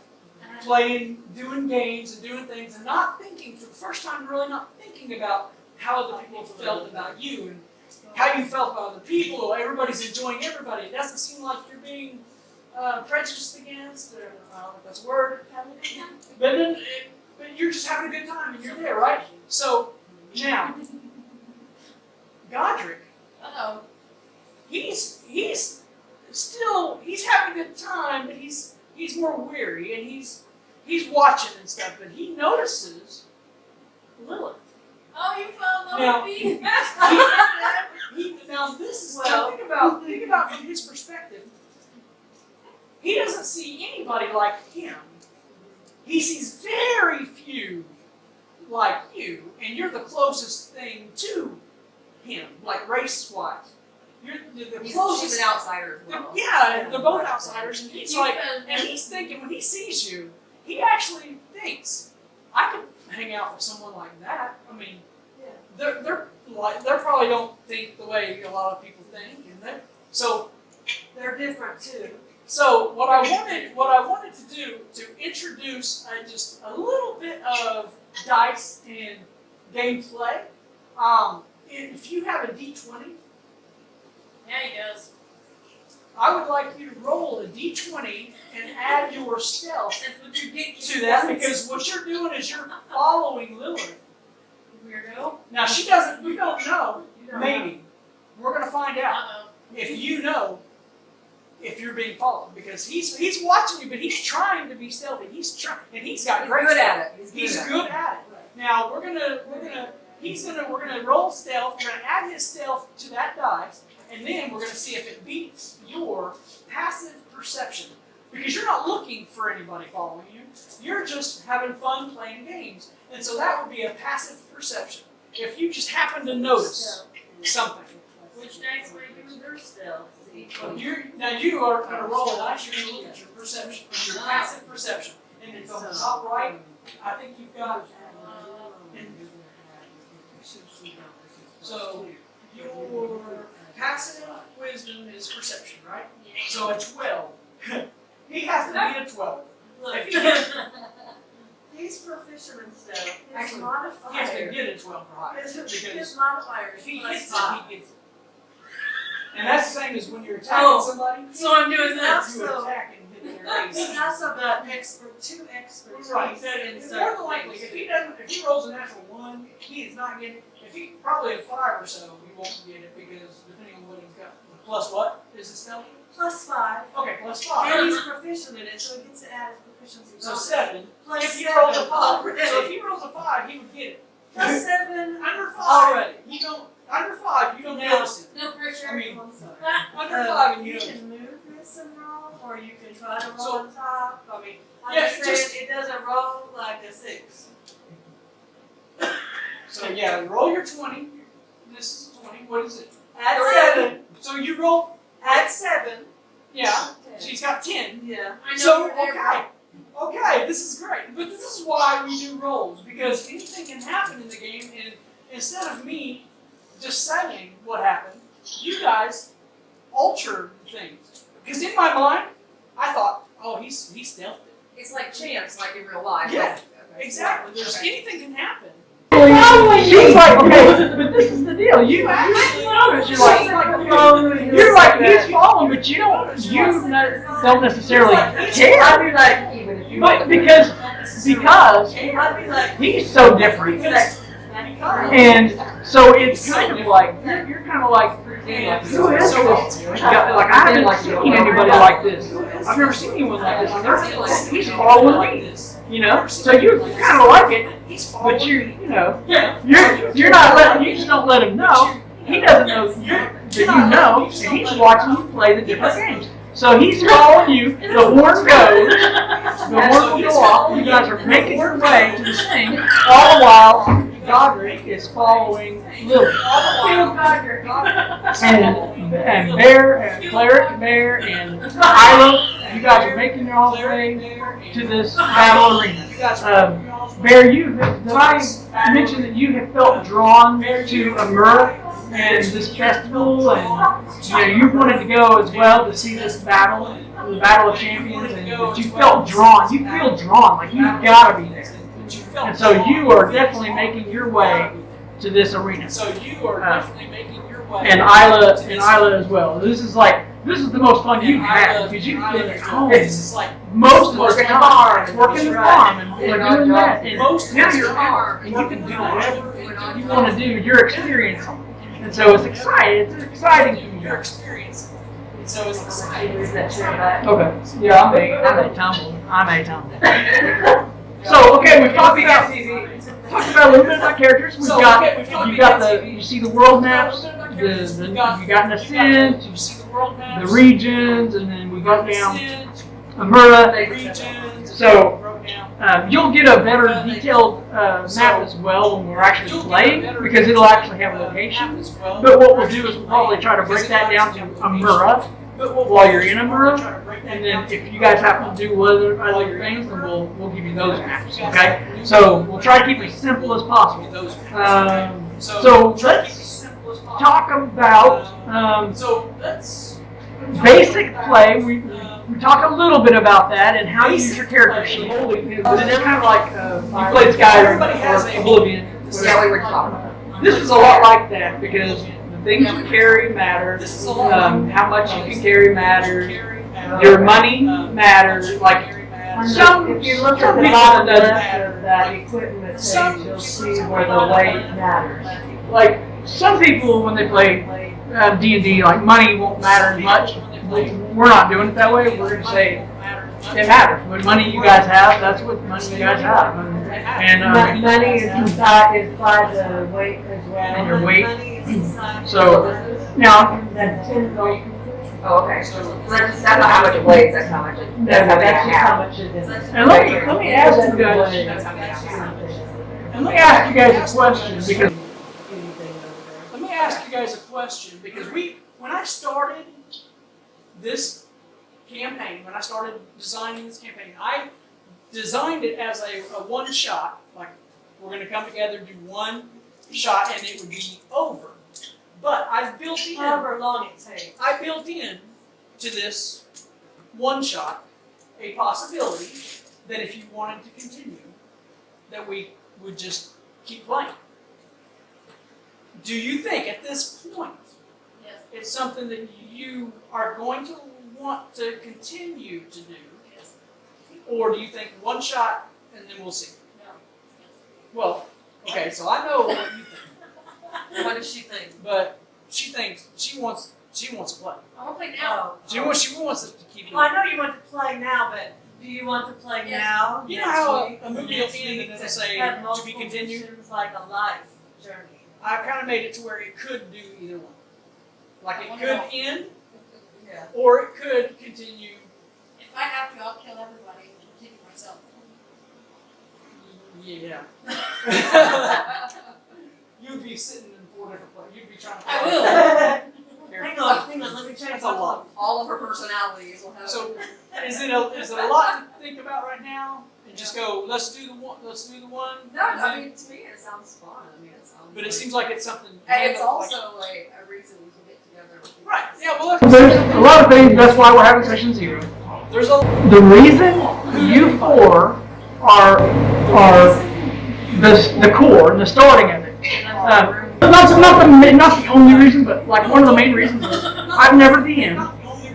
playing, doing games and doing things, and not thinking, for the first time, really not thinking about how other people felt about you and how you felt about other people. Everybody's enjoying everybody. It doesn't seem like you're being prejudiced against, or I don't know if that's a word, but you're just having a good time and you're there, right? So now, Godric, he's having a good time, but he's more weary and he's watching and stuff, but he notices Lilith. Oh, you fell in love with me? Now this is think about from his perspective. He doesn't see anybody like him. He sees very few like you, and you're the closest thing to him, like race-wise. You're the closest. She's an outsider as well. Yeah, they're both outsiders, and he's like, and he's thinking when he sees you, he actually thinks, I could hang out with someone like that. I mean, they probably don't think the way a lot of people think, and so They're different too. So what I wanted to do to introduce just a little bit of dice and gameplay. If you have a D20, Yeah, he does. I would like you to roll a D20 and add your stealth That's what you get to that, because what you're doing is you're following Lilith. Weirdo. Now she doesn't. We don't know. You don't Maybe we're gonna find out Uh-oh. if you know if you're being followed, because he's watching you, but he's trying to be stealthy. He's trying, and he's got He's great good stealth. at it. He's good at it. Now we're gonna roll stealth. We're gonna add his stealth to that dice, and then we're gonna see if it beats your passive perception. Because you're not looking for anybody following you. You're just having fun playing games. And so that would be a passive perception. If you just happen to notice something. Which dice were you using? They're still. Now you are going to roll a dice. You're going to look at your perception, your passive perception. And then from the top right, I think you've got. So your passive wisdom is perception, right? So a 12. He has to be a 12. Look, If he gets- he's proficient in stuff. His Actually, modifier. he has to get a 12 for high. His Because modifier if is he plus hits it, 5. he gets it. And that's the same as when you're attacking Oh. somebody. So I'm doing He's this. You also- attack and hit their He's face. also got two experts. Right. in More certain than likely, things. if he rolls a natural 1, he is not getting it. If he probably a 5 or so, he won't get it, because depending on what he's got. Plus what is his stealth? Plus 5. Okay, plus 5. And he's proficient in it, so he gets to add his proficiency. So bonus. 7. Plus If he 7 rolls a 5, already. so if he rolls a 5, he would get it. Plus 7 Under 5, already. you don't. Under 5, you don't Now- notice it. No pressure. I mean, I'm sorry. under 5, and you you don't. can move this and roll, or you can try to roll So- on top. I mean, I'm Yeah, just saying just- it doesn't roll like a 6. So yeah, roll your 20. This is a 20. What is it? Add 7. So you roll. Add 7. Yeah. She's got 10. Yeah. I know So you're there. okay, this is great. But this is why we do rolls, because anything can happen in the game, and instead of me just saying what happened, you guys alter things. Because in my mind, I thought, oh, he's stealthed it. It's like chance, like in real life. Yeah, Okay. exactly. There's Okay. anything can happen. She's like, okay, but this is the deal. You actually notice. You're like, he's falling, but you don't necessarily care. I'd be like, even if you. But because I'd be like, he's so different, and so it's kind of like you're kind of like, who is this guy? Like I haven't seen anybody like this. I've never seen anyone like this. He's following me, you know. So you kind of like it, but you're not letting. You just don't let him know. He doesn't know that you know, and he's watching you play the different games. So he's following you. The horn goes. The horn will go off. You guys are making your way to the thing, all the while Godric is following Lily. And Bear, and Cleric, Bear, and Ilo, you guys are making your own way to this battle arena. Bear, did I mention that you have felt drawn to Amura and this festival, and you wanted to go as well to see this battle? the Battle of Champions and that you felt drawn. You feel drawn, like you've got to be there. And so you are definitely making your way to this arena. So you are definitely making your way. And Isla as well. This is the most fun you've had because you've been at home most of the time, working the farm and doing that. And now you're out and you can do whatever you want to do. You're experiencing, and so it's exciting. It's exciting for you. Your experience. So it's exciting. Okay. Yeah, I'm a Tomlin. So okay, we've talked about a little bit about characters. You see the world maps. You got an ascent. You see the world maps. The regions, and then we go down Amura. So you'll get a better detailed map as well when we're actually playing, because it'll actually have locations. But what we'll do is we'll probably try to break that down to Amura while you're in Amura, and then if you guys happen to do other things, then we'll give you those maps. Okay? So we'll try to keep it as simple as possible. So let's talk about basic play. We talk a little bit about that and how you use your character sheet. It's kind of like you played Skyrim or Oblivion. Yeah, we were talking about This is a lot like that because the things you carry matter. How much you can carry matters. Your money matters. Like If you look at the bottom left of that equipment page, you'll see where the weight matters. like some people when they play D&D, like money won't matter as much. We're not doing it that way. We're going to say it matters. What money you guys have, that's what money you guys have. And Money is by the weight as well. and your weight. So now That's 10 gold. Oh, okay. So that's not how much it weighs, that's how much it, that's how That's just how much much it is. and let me ask you guys. And let me ask you guys a question because Let me ask you guys a question because when I started this campaign, when I started designing this campaign, I designed it as a one shot. Like we're going to come together, do one shot, and it would be over. But I've built in. However long it takes. I built in to this one shot a possibility that if you wanted to continue, that we would just keep playing. Do you think at this point it's something that you are going to want to continue to do? Or do you think one shot and then we'll see? No. Well, okay, so I know what you think. What does she think? But she thinks she wants to play. I want to play now. She wants it to keep Well, I know you want to play now, but do you want to play now? You know how a movie will end and it'll say to be continued? It's like a life journey. I kind of made it to where it could do either one. Like it could end, or it could continue. If I have to, I'll kill everybody and continue myself. Yeah. You'd be sitting in 4 different places. You'd be trying to. I will. Hang on, let me change That's my a lot. all of her personalities will have. So, is it a lot to think about right now? And just go, let's do the one. No, I mean, to me it sounds fun. I mean, it sounds. But it seems like it's something. And it's also like a reason to get together. With people. Right. Yeah. Well, there's a lot of things. That's why we're having session 0. there's a. The reason you 4 are the core and the starting of it. Not the only reason, but like one of the main reasons is I've never DM'd.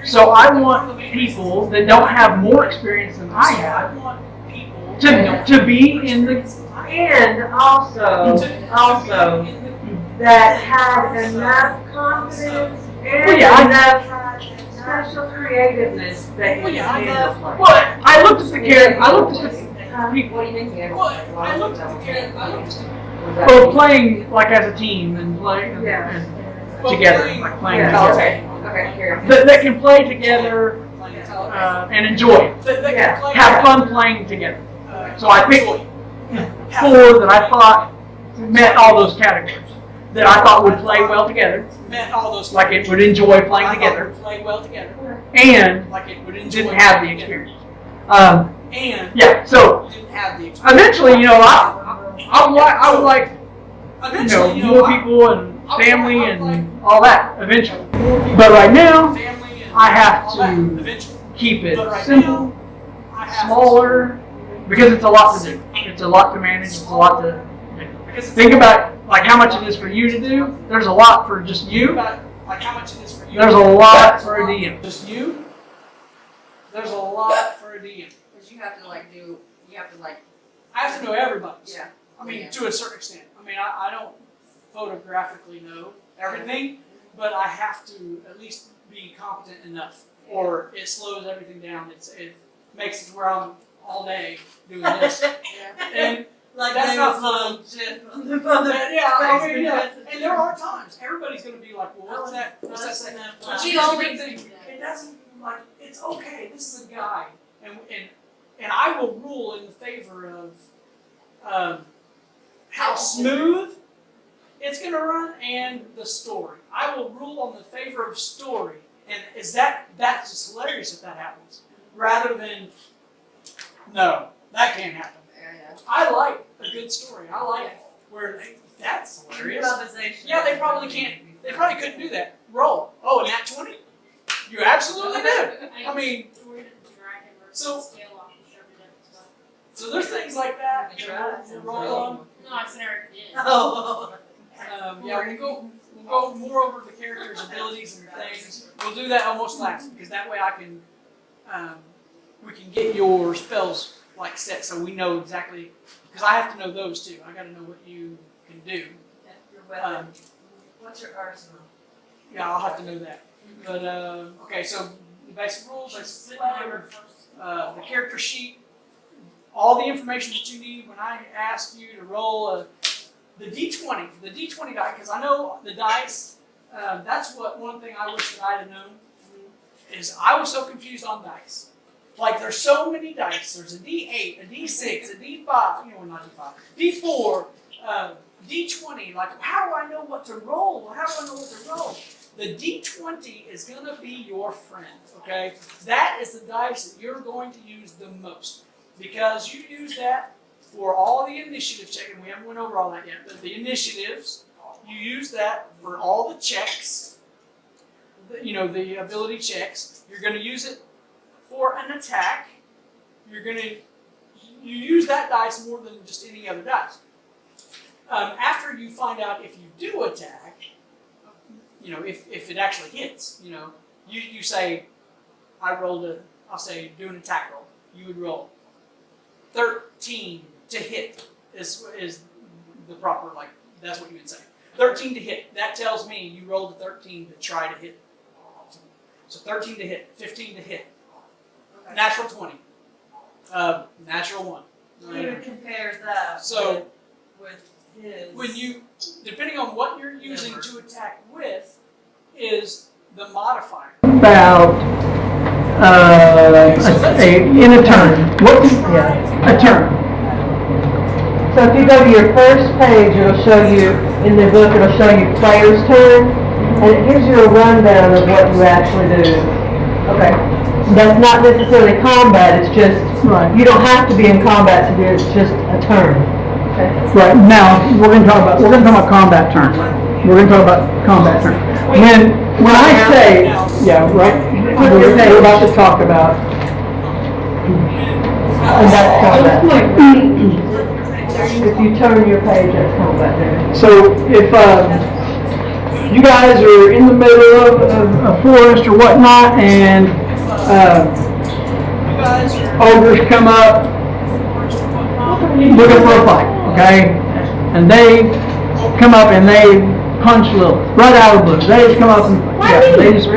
So I want people that don't have more experience than I have to be in the. And also that have enough confidence and enough special creativeness that you can handle play. Well, I looked at the character. I looked at the people. What do you think? I looked at the character. Well, playing like as a team and playing and together, like playing together. Okay, here. That can play together and enjoy it. Have fun playing together. So I picked 4 that I thought met all those categories. That I thought would play well together. Met all those. Like it would enjoy playing together. Play well together. And Like it would enjoy. didn't have the experience. And Yeah. So didn't have the experience. eventually, I would like more people and family and all that eventually. But right now, Family and I have all that to eventually. keep it But right simple, now, I have smaller, because it's a lot to do. It's a lot to manage, it's a lot to, because it's think about like how much it is for you to do. There's a lot for just think you. about like how much it is for you. There's a lot for a DM. Just you. There's a lot for a DM. Because you have to like do, you have to like, I have to know everybody's. yeah. I mean, Yeah. to a certain extent. I mean, I don't photographically know everything, but I have to at least be competent enough, or it slows everything down. It makes it where I'm all day doing this, and Like That's they not was fun. on Jeff on the phone. yeah, I mean, yeah. And there are times everybody's gonna be like, "Well, what's that? What's that say?" But We here's the always good thing: do that. it doesn't like it's okay. This is a guide, and I will rule in the favor of how smooth it's gonna run and the story. I will rule on the favor of story, and that's just hilarious if that happens, rather than no, that can't happen. I like a good story. I like where that's hilarious. Improvisation. Yeah, they probably can't. They probably couldn't do that. Roll. Oh, and that 20? You absolutely did. I mean, so- so there's things like that. We tried. We'll roll on. No, I said I already did. Oh. Yeah, we'll go more over the characters' abilities and things. We'll do that almost last because that way I can we can get your spells like set so we know exactly, because I have to know those too. I got to know what you can do. Your weapon. What's your arsenal? Yeah, I'll have to know that. But okay, so the basic rules, basic flavor, the character sheet, all the information that you need when I ask you to roll the D20, the D20 die, because I know the dice. That's one thing I wish that I had known is I was so confused on dice. Like there's so many dice. There's a D8, a D6, a D5. You know, not D5, D4, D20. Like how do I know what to roll? How do I know what to roll? The D20 is going to be your friend. Okay, that is the dice that you're going to use the most because you use that for all the initiative check, and we haven't went over all that yet. But the initiatives, you use that for all the checks. The ability checks. You're going to use it for an attack. You use that dice more than just any other dice. After you find out if you do attack, if it actually hits, you say, I'll say do an attack roll. You would roll 13 to hit is the proper, that's what you would say. 13 to hit. That tells me you rolled a 13 to try to hit. So 13 to hit, 15 to hit. Natural 20. Natural 1. Who compares that So with his? when you, depending on what you're using to attack with, is the modifier. About in a turn. A turn. So if you go to your first page, it'll show you, in the book, it'll show you player's turn, and it gives you a rundown of what you actually do. Okay. That's not necessarily combat, it's just, you don't have to be in combat to do it, it's just a turn. Okay. Right, now, we're gonna talk about combat turns. We're gonna talk about combat turns. When I say, yeah, right, we're about to talk about. And that's combat. If you turn your page, that's combat turn. So if you guys are in the middle of a forest or whatnot, and ogres come up looking for a fight, okay? And they come up and they punch Lilith right out of the blue. They just come up and they just.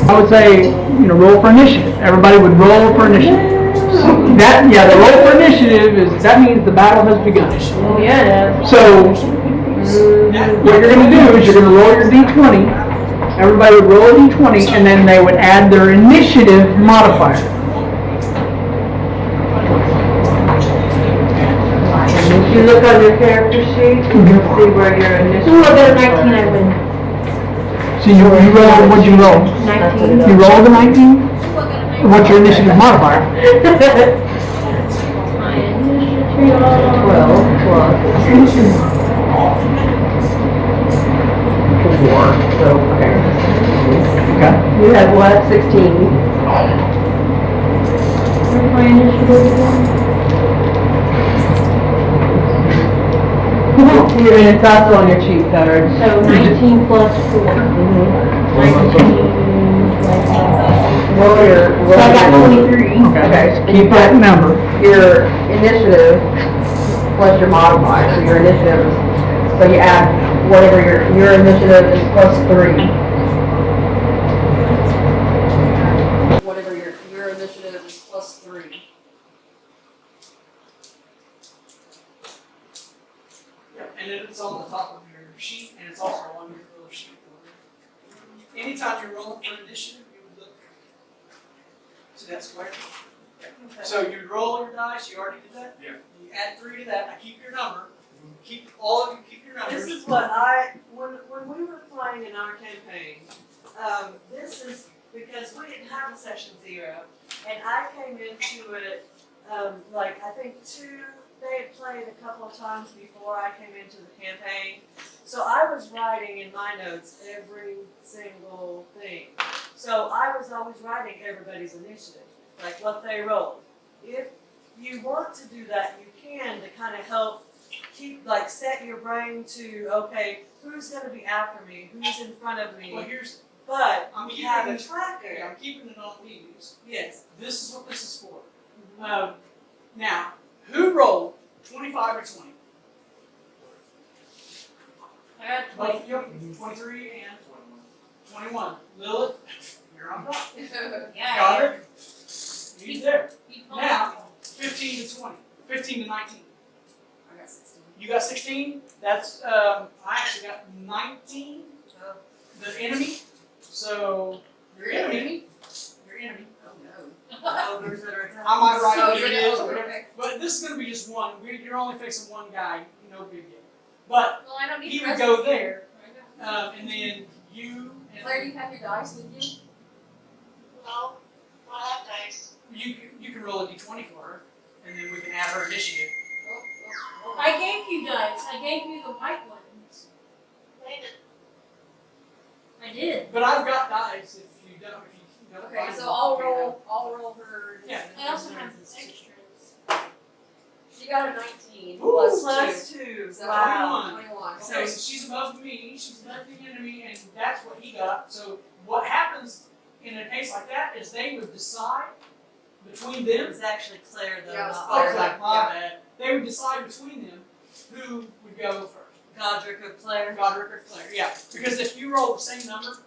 I would say, roll for initiative. Everybody would roll for initiative. The roll for initiative that means the battle has begun. Oh, yeah. So what you're going to do is you're going to roll your d20. Everybody would roll a d20, and then they would add their initiative modifier. If you look on your character sheet, you'll see where your initiative. Ooh, I got a 19, I win. So you roll, what'd you roll? 19. You rolled a 19? What's your initiative modifier? My initiative. 12 plus. 4, so, okay. Okay. You have what, 16? What's my initiative again? You're gonna tussle on your cheat card. So 19 plus 4. 19 plus Roll your, So I got 23. Okay. Keep that number. Your initiative plus your modifier, so your initiative, so you add whatever your initiative is plus 3. Whatever your initiative is plus 3. Yep, and it's on the top of your sheet, and it's also on your little sheet. Anytime you're rolling for initiative, you would look. See that square? So you roll your dice, you already did that? Yeah. You add 3 to that, I keep your number, keep, all of you keep your numbers. This is what when we were playing in our campaign, this is because we didn't have a session 0, and I came into it, like, I think they had played a couple of times before I came into the campaign. So I was writing in my notes every single thing. So I was always writing everybody's initiative, like what they rolled. If you want to do that, you can, to kind of help keep, like, set your brain to, okay, who's going to be after me, who's in front of me. Well, here's, But I'm we keeping have a this- tracker. yeah, I'm keeping it on these. Yes. This is what this is for. Now, who rolled 25 or 20? I got Both of you, 23 and 21. Lilith, you're on top. Yeah. Godric, he's there. Keep Now, 15 to 20, 15 to 19. I got 16. You got 16? That's, I actually got 19. The enemy. So, your enemy. Your enemy. Ogres that are attacking. I might write So what you're it the is, ogre, whatever. okay. But this is going to be just one. You're only fixing one guy. No big deal. But Well, I don't need he the would rest go of you. there, and then you Claire, and you have your dice with you? No, I have dice. you can roll a d20 for her, and then we can add her initiative. I gave you dice. I gave you the white ones. Wait, I did. But I've got dice if you don't. Okay, find so them. I'll roll her. Yeah. I also have extras. She got a 19 Ooh, plus 2. So 21. Okay, so she's above me. She's above the enemy, and that's what he got. So what happens in a case like that is they would decide between It them. was actually Claire, though. Yeah, it was not Oh, Claire. Claire. like my bad. They would decide between them who would go first. Godric or Claire. Godric or Claire, yeah. Because if you roll the same number,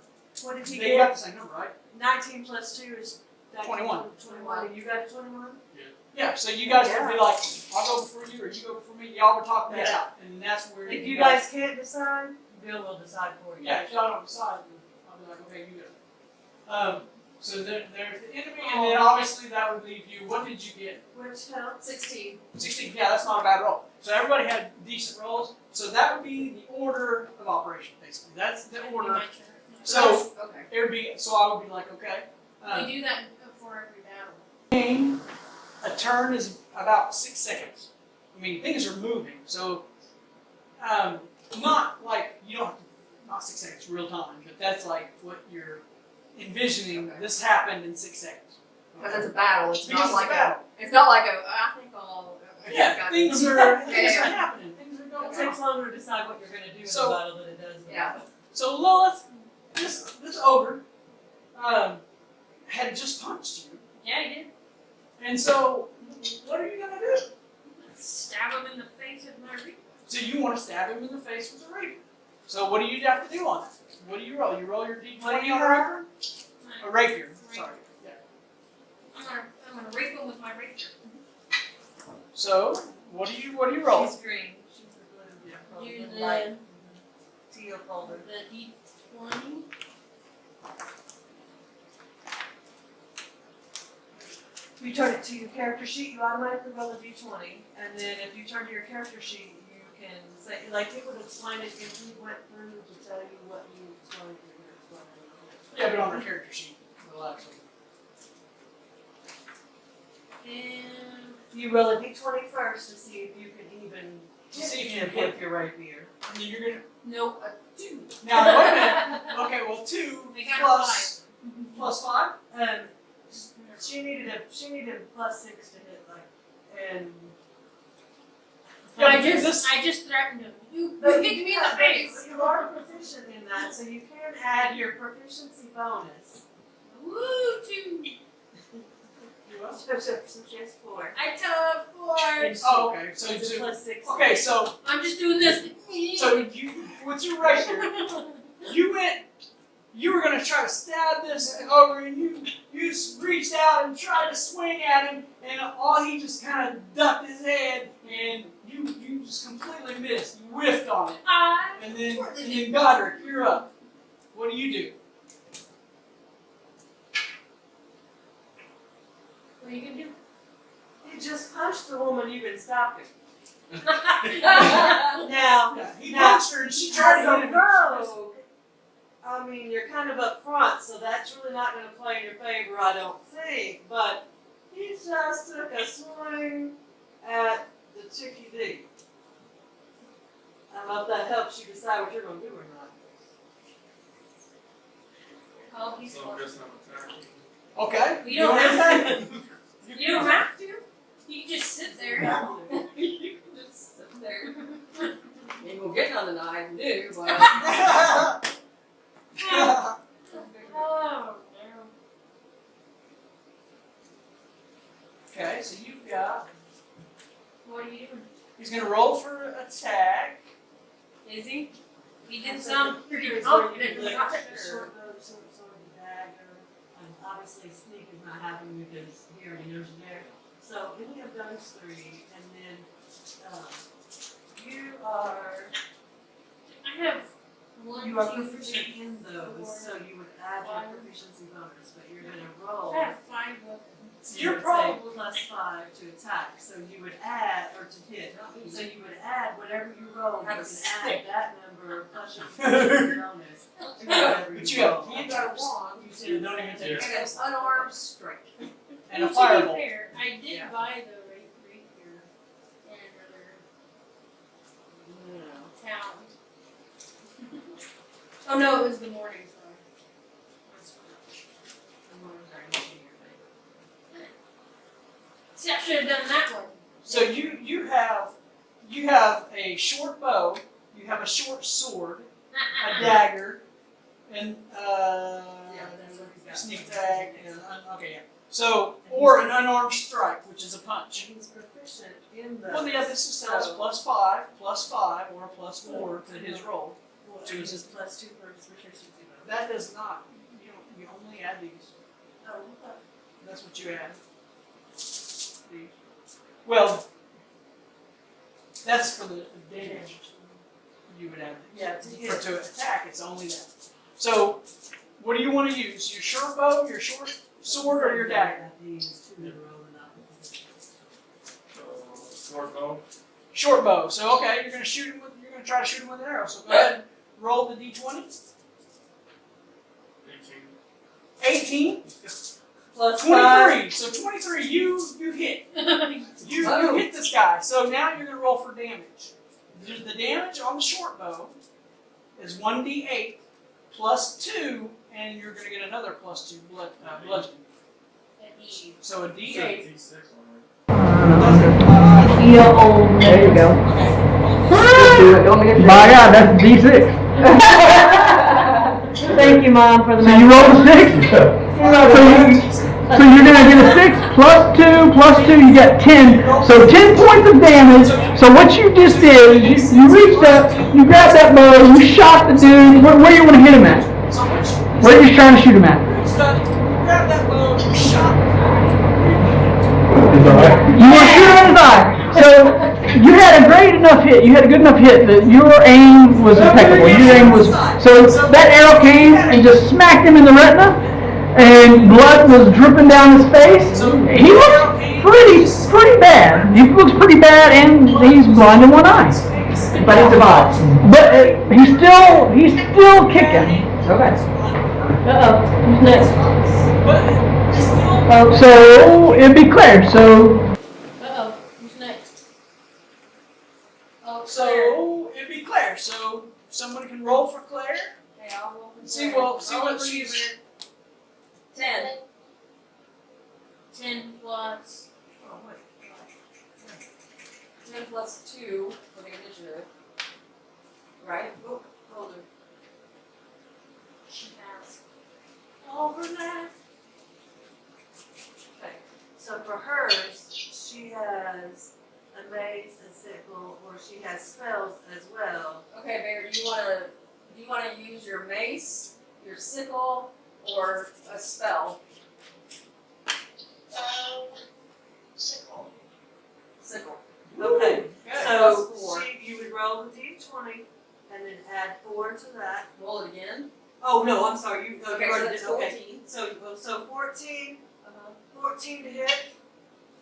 What did he they get? got the same number, right? 19 plus 2 is 21. 21. And you got a 21? Yeah. So you guys would be like, I'll go before you, or you go before me. Y'all would talk that Yeah. out, and that's where If you guys can't decide, Bill will decide for you. Yeah, if y'all don't decide, then I'll be like, okay, you go. So there's the enemy, and then obviously that would leave you. What did you get? Which helps? 16. 16. Yeah, that's not a bad roll. So everybody had decent rolls. So that would be the order of operation, basically. That's the order. My turn. So Okay. it would be. So I would be like, okay. We do that before every battle. A turn is about 6 seconds. I mean, things are moving, so not like you don't have to, not 6 seconds real time, but that's like what you're envisioning. Okay. This happened in 6 seconds. Because it's a battle. It's Because not it's like a battle. It's not like a. I think I'll. Yeah, got things it. are things Yeah. are happening. Things are It going takes on. longer to decide what you're going to do in So- the battle than it does in the Yeah. battle. So Lilith, this ogre, had just punched you, Yeah, I did. and so what are you gonna do? Stab him in the face with my reaper. So you want to stab him in the face with a rapier. So what do you have to do on that? What do you roll? You roll your d20 What do you on a have? rapier? A rapier. Sorry. Yeah. I'm gonna rape him with my rapier. So what do you roll? She's green. She's the blue. Yeah. Use The light the teal color. D20. If you turn it to your character sheet, you automatically roll a d20, and then if you turn to your character sheet, you can say, like, it would explain it if you went through to tell you what you explained to your explain. Yeah, but on our character sheet, we'll actually. And You roll a d20 first to see if you can even See if you hit can him hit. with your rapier. And then you're gonna. nope. Now wait a minute. Okay, well 2 They got plus 5. She needed a +6 to hit, like, and. I just threatened him. You hit me in the face. You are proficient in that, so you can add your proficiency bonus. Woo, 2. So she has 4. I took 4. Oh, okay. So It's a +6. okay. So I'm just doing this. you with your rapier, you were gonna try to stab this ogre, and you just reached out and tried to swing at him, and all he just kind of ducked his head, and you just completely missed. You whiffed on it, and then Goddard, you're up. What do you do? What are you gonna do? You just punched the woman you've been stalking. Yeah, he punched her, and she tried to As hit a him. rogue, I mean, you're kind of up front, so that's really not going to play in your favor, I don't think. But he just took a swing at the Chicky D. I don't know if that helps you decide what you're going to do or not. Oh, he's So close. I guess I'm attacking. Okay. You don't have to. You don't have to. You can just sit there. You can just sit there. Ain't gonna get none tonight, do, but. Oh, no. Okay, so you've got. What are you doing? He's gonna roll for attack. Is he? He didn't sound pretty Here's confident. where you Not get sure. sword, dagger, and obviously sneak is not happening because he already knows you're there. So any of those 3, and then you are I have 1, you are 2, proficient 3, in those, so you would add your proficiency bonus, but you're gonna roll. I have 5 weapons. You're probably +5 to attack, so you would add, or to hit, so you would add whatever you roll, you can add that number plus your proficiency bonus to whatever But you you have roll. you got a wand, so you don't even take Yeah. a And an unarmed strike. and a To be fireball. fair, I did Yeah. buy the rapier in another town. Oh no, it was the morning star. See, I should have done that one. So you have a short bow, you have a short sword, a dagger, and that's what he's got. sneak attack, and okay, yeah. So or an unarmed strike, which is a punch. He's proficient in those. Well, yeah, this is sounds +5, or +4 to his roll. So it's just +2 for his proficiency bonus. That does not. You only add these. Oh, okay. That's what you add. Well, that's for the damage. You would add. Yeah, to hit. For to attack, it's only that. So, what do you want to use? Your short bow, your short sword, or your dagger? These 2 in a row and not. Short bow. Short bow. So okay, you're gonna shoot him with. You're gonna try to shoot him with an arrow. So go ahead and roll the d20. 18. +5. 23. So 23. You hit. You hit this guy. So now you're gonna roll for damage. The damage on the short bow is 1d8 +2, and you're gonna get another +2 bludgeoning. So a d8. D6 on There you go. Do it, don't be afraid. My God, that's D6. Thank you, Mom, for the. So you rolled a 6? So you're gonna get a 6 +2 +2, you got 10. So 10 points of damage. So what you just did, you reached up, you grabbed that bow, you shot the dude. Where you want to hit him at? So which Where are you trying to shoot him at? grab that bow, shot. You want to shoot him in his eye. So you had a great enough hit. You had a good enough hit that your aim was impeccable. Your aim was so that arrow came and just smacked him in the retina, and blood was dripping down his face. He looks pretty bad. He looks pretty bad, and he's blind in one eye. But he survived. But he's still kicking. Okay. Uh-oh, who's next? So it'd be Claire. So Uh-oh, who's next? Oh, Claire. So it'd be Claire. So someone can roll for Claire. Okay, I'll roll for Claire. See what I'll roll for she's. 10. 10 plus. Oh, wait. 10 plus 2 for the initiative. Right? Oh, hold her. She has. Overlap. Okay, so for hers, she has a mace and sickle, or she has spells as well. Okay, Bear, do you wanna use your mace, your sickle, or a spell? Sickle. Sickle. Okay, Plus so 4. you would roll the d20 and then add 4 to that. Roll it again. Oh, no, I'm sorry, you Okay, so already that's did, okay. 14. So 14, Uh-huh. 14 to hit.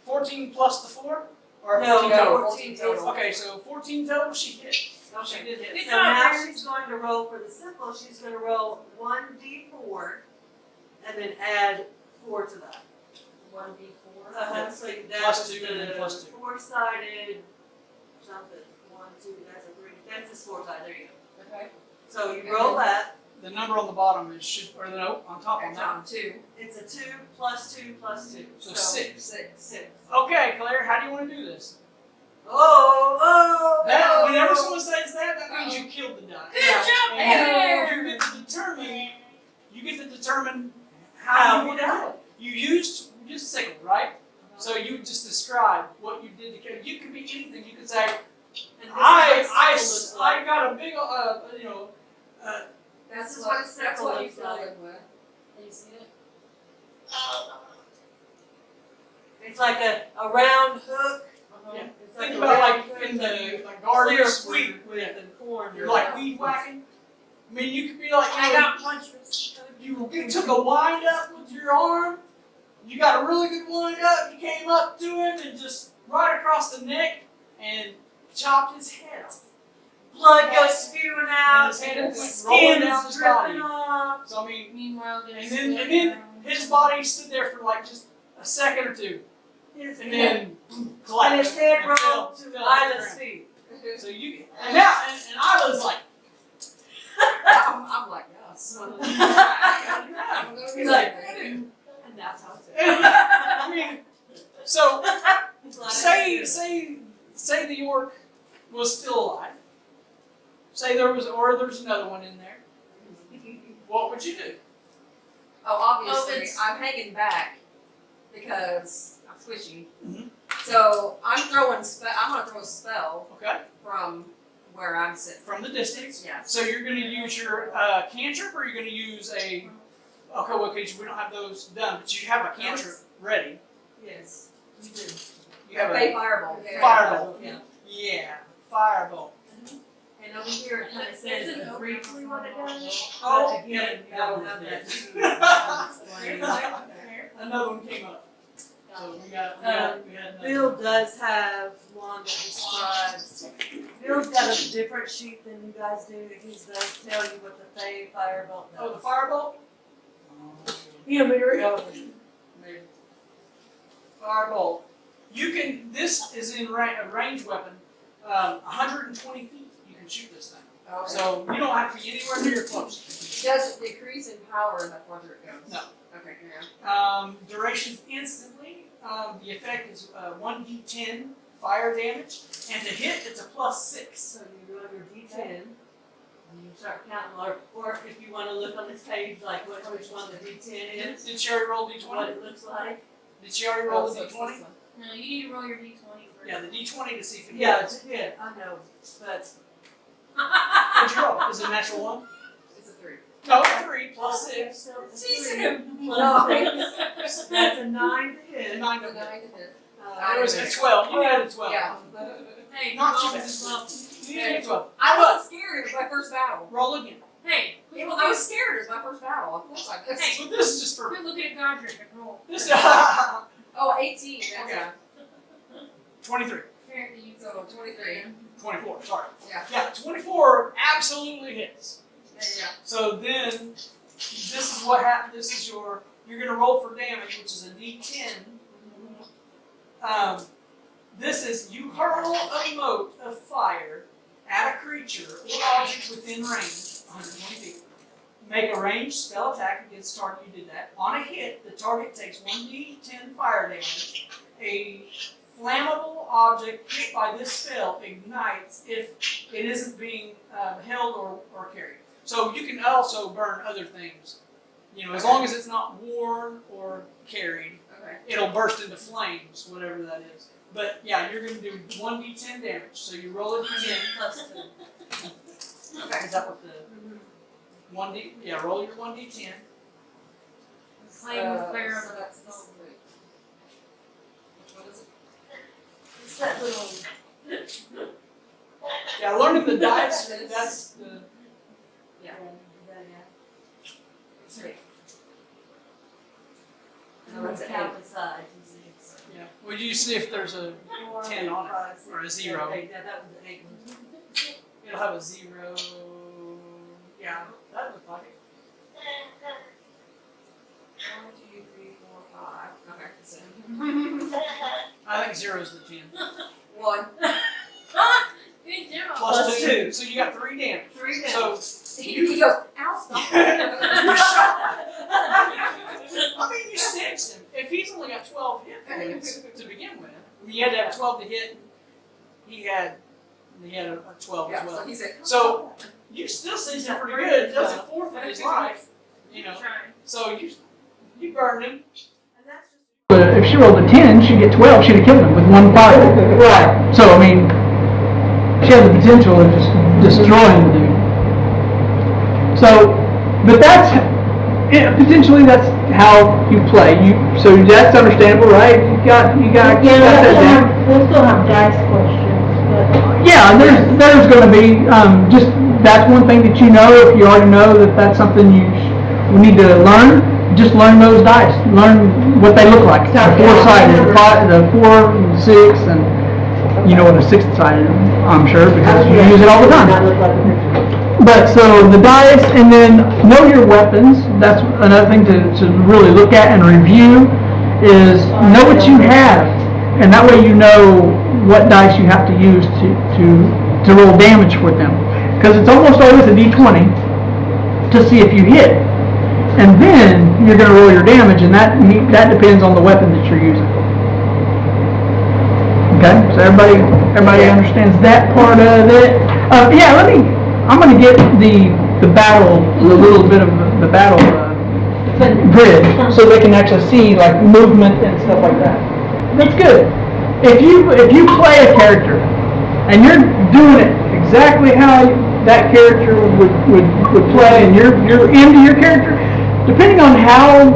14 plus the 4? Or No, 14 no, total? 14 total. Okay, so 14 total, she hit. She Okay. did hit. It's So not now very- she's going to roll for the sickle, she's gonna roll 1d4 and then add 4 to that. 1d4. So that Plus was 2 and then plus 2. the 4-sided something. 1, 2, that's a 3. That's his 4-sided. There you go. Okay. So you roll that. The number on the bottom is should, or no, on top on that one. Top 2. It's a 2 plus 2 plus 2. So 6. 6. Okay, Claire, how do you want to do this? Oh! Whenever someone says that, that means you killed the die. Good job, And Bear! you get to determine how you want to do it. You used sickle, right? So you would just describe what you did to kill. You could be anything. You could say, And this I is what a sickle looks like. got a big, That's This is what, what a that's sickle what you looks fill like. it with. Can you see it? It's like a round hook. Uh-huh. Yeah. It's like think a about round like hook in that the like clear gardens wheat where with and corn. you're like weed whacking. I mean, you could be like, I got punched with you took a wind up with your arm. You got a really good wind up. You came up to him and just right across the neck and chopped his head off. Blood goes spewing And out. his head went rolling Skin down is his dripping body. off. So I mean, Meanwhile, and then his body stood there for like just a second or two, His and head. then collapsed. And his head and fell- rolled to fell on the Isla's ground. feet. So you and now and Isla's like, I'm like, yes. He's like, and that's how it's I mean, so done. say the orc was still alive. Say there's another one in there. What would you do? Oh, obviously, it's- I'm hanging back because I'm squishy. Mhm. So I'm gonna throw a spell Okay, from where I'm sitting. from the distance. Yeah. So you're going to use your cantrip, or you're going to use a. Okay, well, okay, we don't have those done, but you have a cantrip ready. Yes, you do. You have Fey a fireball. firebolt. Yeah. Yeah, firebolt. And over here it kind of says It's an briefly what it does. Oh, But again, you don't have that. Another one came up. So we got another Bill one. does have one that describes. Bill's got a different sheet than you guys do. He does tell you what the Fey Firebolt does. Oh, the firebolt? Yeah, Maybe. Firebolt. You can, this is in a range weapon, 120 feet you can shoot this thing. Okay. So you don't have to be anywhere near close. Does it decrease in power the farther it goes? No. Okay, yeah. Duration's instantly. The effect is 1d10 fire damage, and to hit it's a +6. So you roll your D10, and you start counting, or if you want to look on this page, like which one the D10 is, Did she already roll what d20? it looks like. Did she already roll So the it's d20? this one. No, you need to roll your d20 first. Yeah, the d20 to see if it Yeah, hits. it's a hit, I know, but What'd you roll? Is it a natural 1? It's a 3. No, 3 plus 6. She's No, that's a 9 to hit. 9 The to 9 to hit. It was a 12. You had a 12. Yeah. Hey, Not roll too bad. as well. You had a 12. I wasn't scared. It was my first battle. Roll again. Hey, I was scared. It was my first battle. Of course I was. Hey. So this is just for quit looking at Godric and roll. this. Oh, 18. That's Okay. 23. Apparently you So 23. 24. Sorry. Yeah. Yeah, 24 absolutely hits. Yeah. So then, this is what happens. This is you're going to roll for damage, which is a d10. This is, you hurl a mote of fire at a creature or object within range, 120 feet. make a ranged spell attack against target. You did that. On a hit, the target takes 1d10 fire damage. A flammable object hit by this spell ignites if it isn't being held or carried. So you can also burn other things. You know, as long as it's not worn or carried, it'll burst into flames, whatever that is. But yeah, you're going to do 1d10 damage. So you roll a d10 plus 2. Okay, is that what the 1d? Yeah, roll your 1d10. Playing with player So of that's this. What is it? It's that little. Yeah, learning the dice. That's the. Yeah. Three. No, that's an count the sides. Yeah. Well, you see if there's a 10 on it or a 0. Okay, yeah, that was an 8 one. It'll have a 0. Yeah, that looks like it. 1, 2, 3, 4, 5. Okay, so. I think 0 is the 10. 1. Good job. Plus 2. So you got 3 damage. 3 So he goes, ow, stop. you're shot. I mean, you sensed him. If he's only got 12 hit points to begin with, I mean, you had to have 12 to hit. He had a 12 Yeah, as well. so he said, So you still sensed him pretty good. That's a fourth of his life. You know. Trying. So you burned him. and that's just. But if she rolled a 10, she'd get 12, she'd have killed him with one fire. Right. So, I mean, she had the potential of just destroying the dude. So, but that's, potentially that's how you play. So that's understandable, right? You got that down. We'll still have dice questions, but. Yeah, and there's going to be, just, that's one thing that you know. If you already know that that's something we need to learn, just learn those dice. Learn what they look like. The 4-sided, the 4 and 6, and you know what a 6-sided, I'm sure, because you use it all the time. But so the dice, and then know your weapons. That's another thing to really look at and review, is know what you have, and that way you know what dice you have to use to roll damage with them. Because it's almost always a d20 to see if you hit, and then you're going to roll your damage, and that depends on the weapon that you're using. Okay, so everybody understands that part of it. Yeah, I'm going to get the battle, a little bit of the battle grid, so they can actually see like movement and stuff like that. That's good. If you play a character and you're doing it exactly how that character would play, and you're into your character, depending on how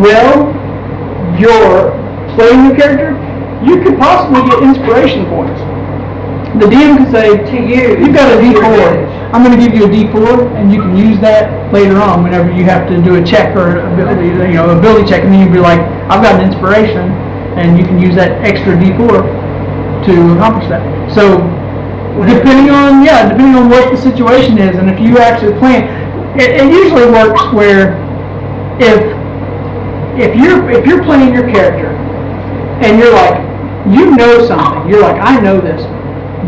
well you're playing your character, you could possibly get inspiration points. The DM can say to you, you've got a D4. I'm going to give you a D4, and you can use that later on whenever you have to do a check or ability check, and then you'll be like, I've got an inspiration, and you can use that extra D4 to accomplish that. So depending on what the situation is, and if you actually plan, it usually works where if you're playing your character and you're like, you know something, you're like, I know this,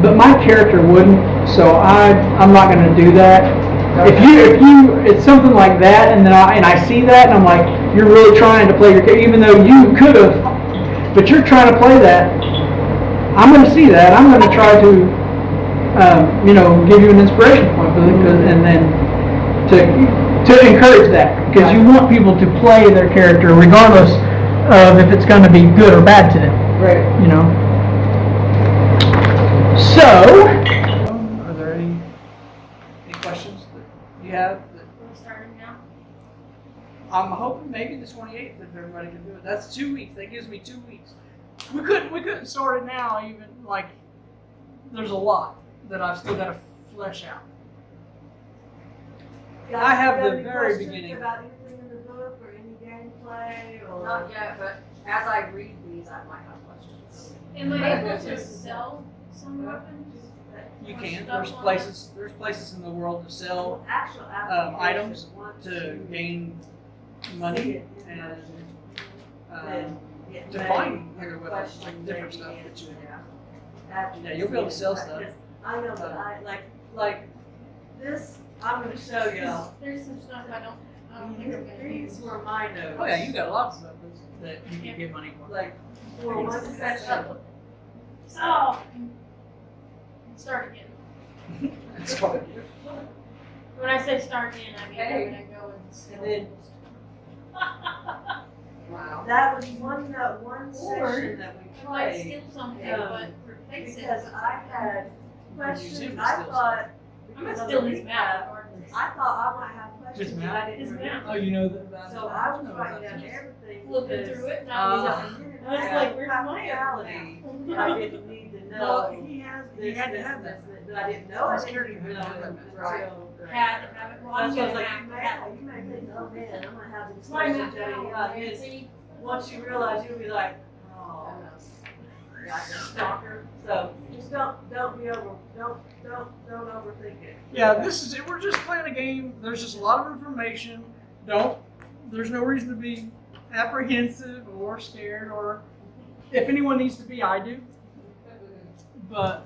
but my character wouldn't, so I'm not going to do that. If it's something like that, and then I see that, and I'm like, you're really trying to play your character, even though you could have, but you're trying to play that, I'm going to see that. I'm going to try to give you an inspiration point, and then to encourage that, because you want people to play their character regardless of if it's going to be good or bad to them. Right. You know. So, are there any questions that you have? We're starting now. I'm hoping maybe the 28th if everybody can do it. That's 2 weeks. That gives me 2 weeks. We couldn't start it now. Even like there's a lot that I've still got to flesh out. I have the very beginning. About anything in the book or any gameplay or? Not yet, but as I read these, I might have questions. Am I able to sell some weapons? You can. There's places in the world to sell items to gain money and to find other weapons, like different stuff that you. Yeah, you'll be able to sell stuff. I know, but I like this, I'm gonna show y'all. There's some stuff I don't think I'm gonna use. These were my notes. Oh yeah, you got lots of stuff that you can give money for. Like, for one section. Oh. Start again. It's hard. When I say start again, I mean Hey. I'm gonna go and And then, Wow. that was one section that we I might played. steal something, Yeah. but replace it. Because I had questions, Museum I steals. thought. I'm gonna because steal of his the map. I thought I might have questions His that map? I didn't His map. remember. Oh, you know that about So I was writing down everything. Flipping because through it, and Ah. I was like, where's my practicality, map? I didn't need to know. Well, he This, had to this, have this, that. But I didn't know I His didn't character need to had to know have it that. until. Had to have it. Well, I'm That's what I gonna was like, have you to may, have it. you may think, oh man, I'm gonna have these It's my map questions, yada, now. yada. And then See? once you realize, you'll be like, oh, yeah, stalker. So just don't overthink it. Yeah, this is it. We're just playing a game. There's just a lot of information. There's no reason to be apprehensive or scared, or if anyone needs to be, I do. But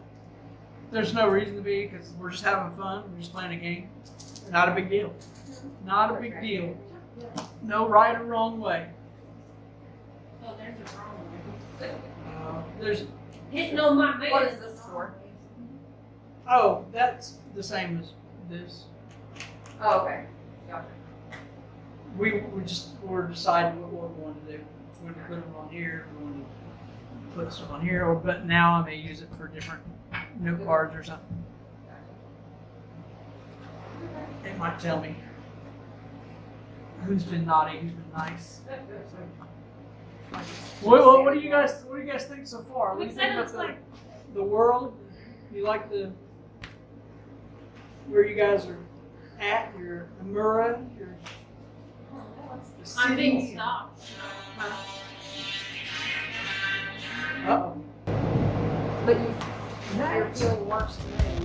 there's no reason to be because we're just having fun. We're just playing a game. Not a big deal. Not a big deal. No right or wrong way. Oh, there's a wrong one. There's Hitting on my man. What is this for? that's the same as this. Oh, okay. Gotcha. We're deciding what we're going to do. We're going to put them on here. We're going to put some on here, but now I may use it for different note cards or something. It might tell me who's been naughty, who's been nice. What do you guys think so far? What do you think about the world? You like where you guys are at? Your Amura, your the I'm being city. stopped. Uh-oh. But you're feeling worse today.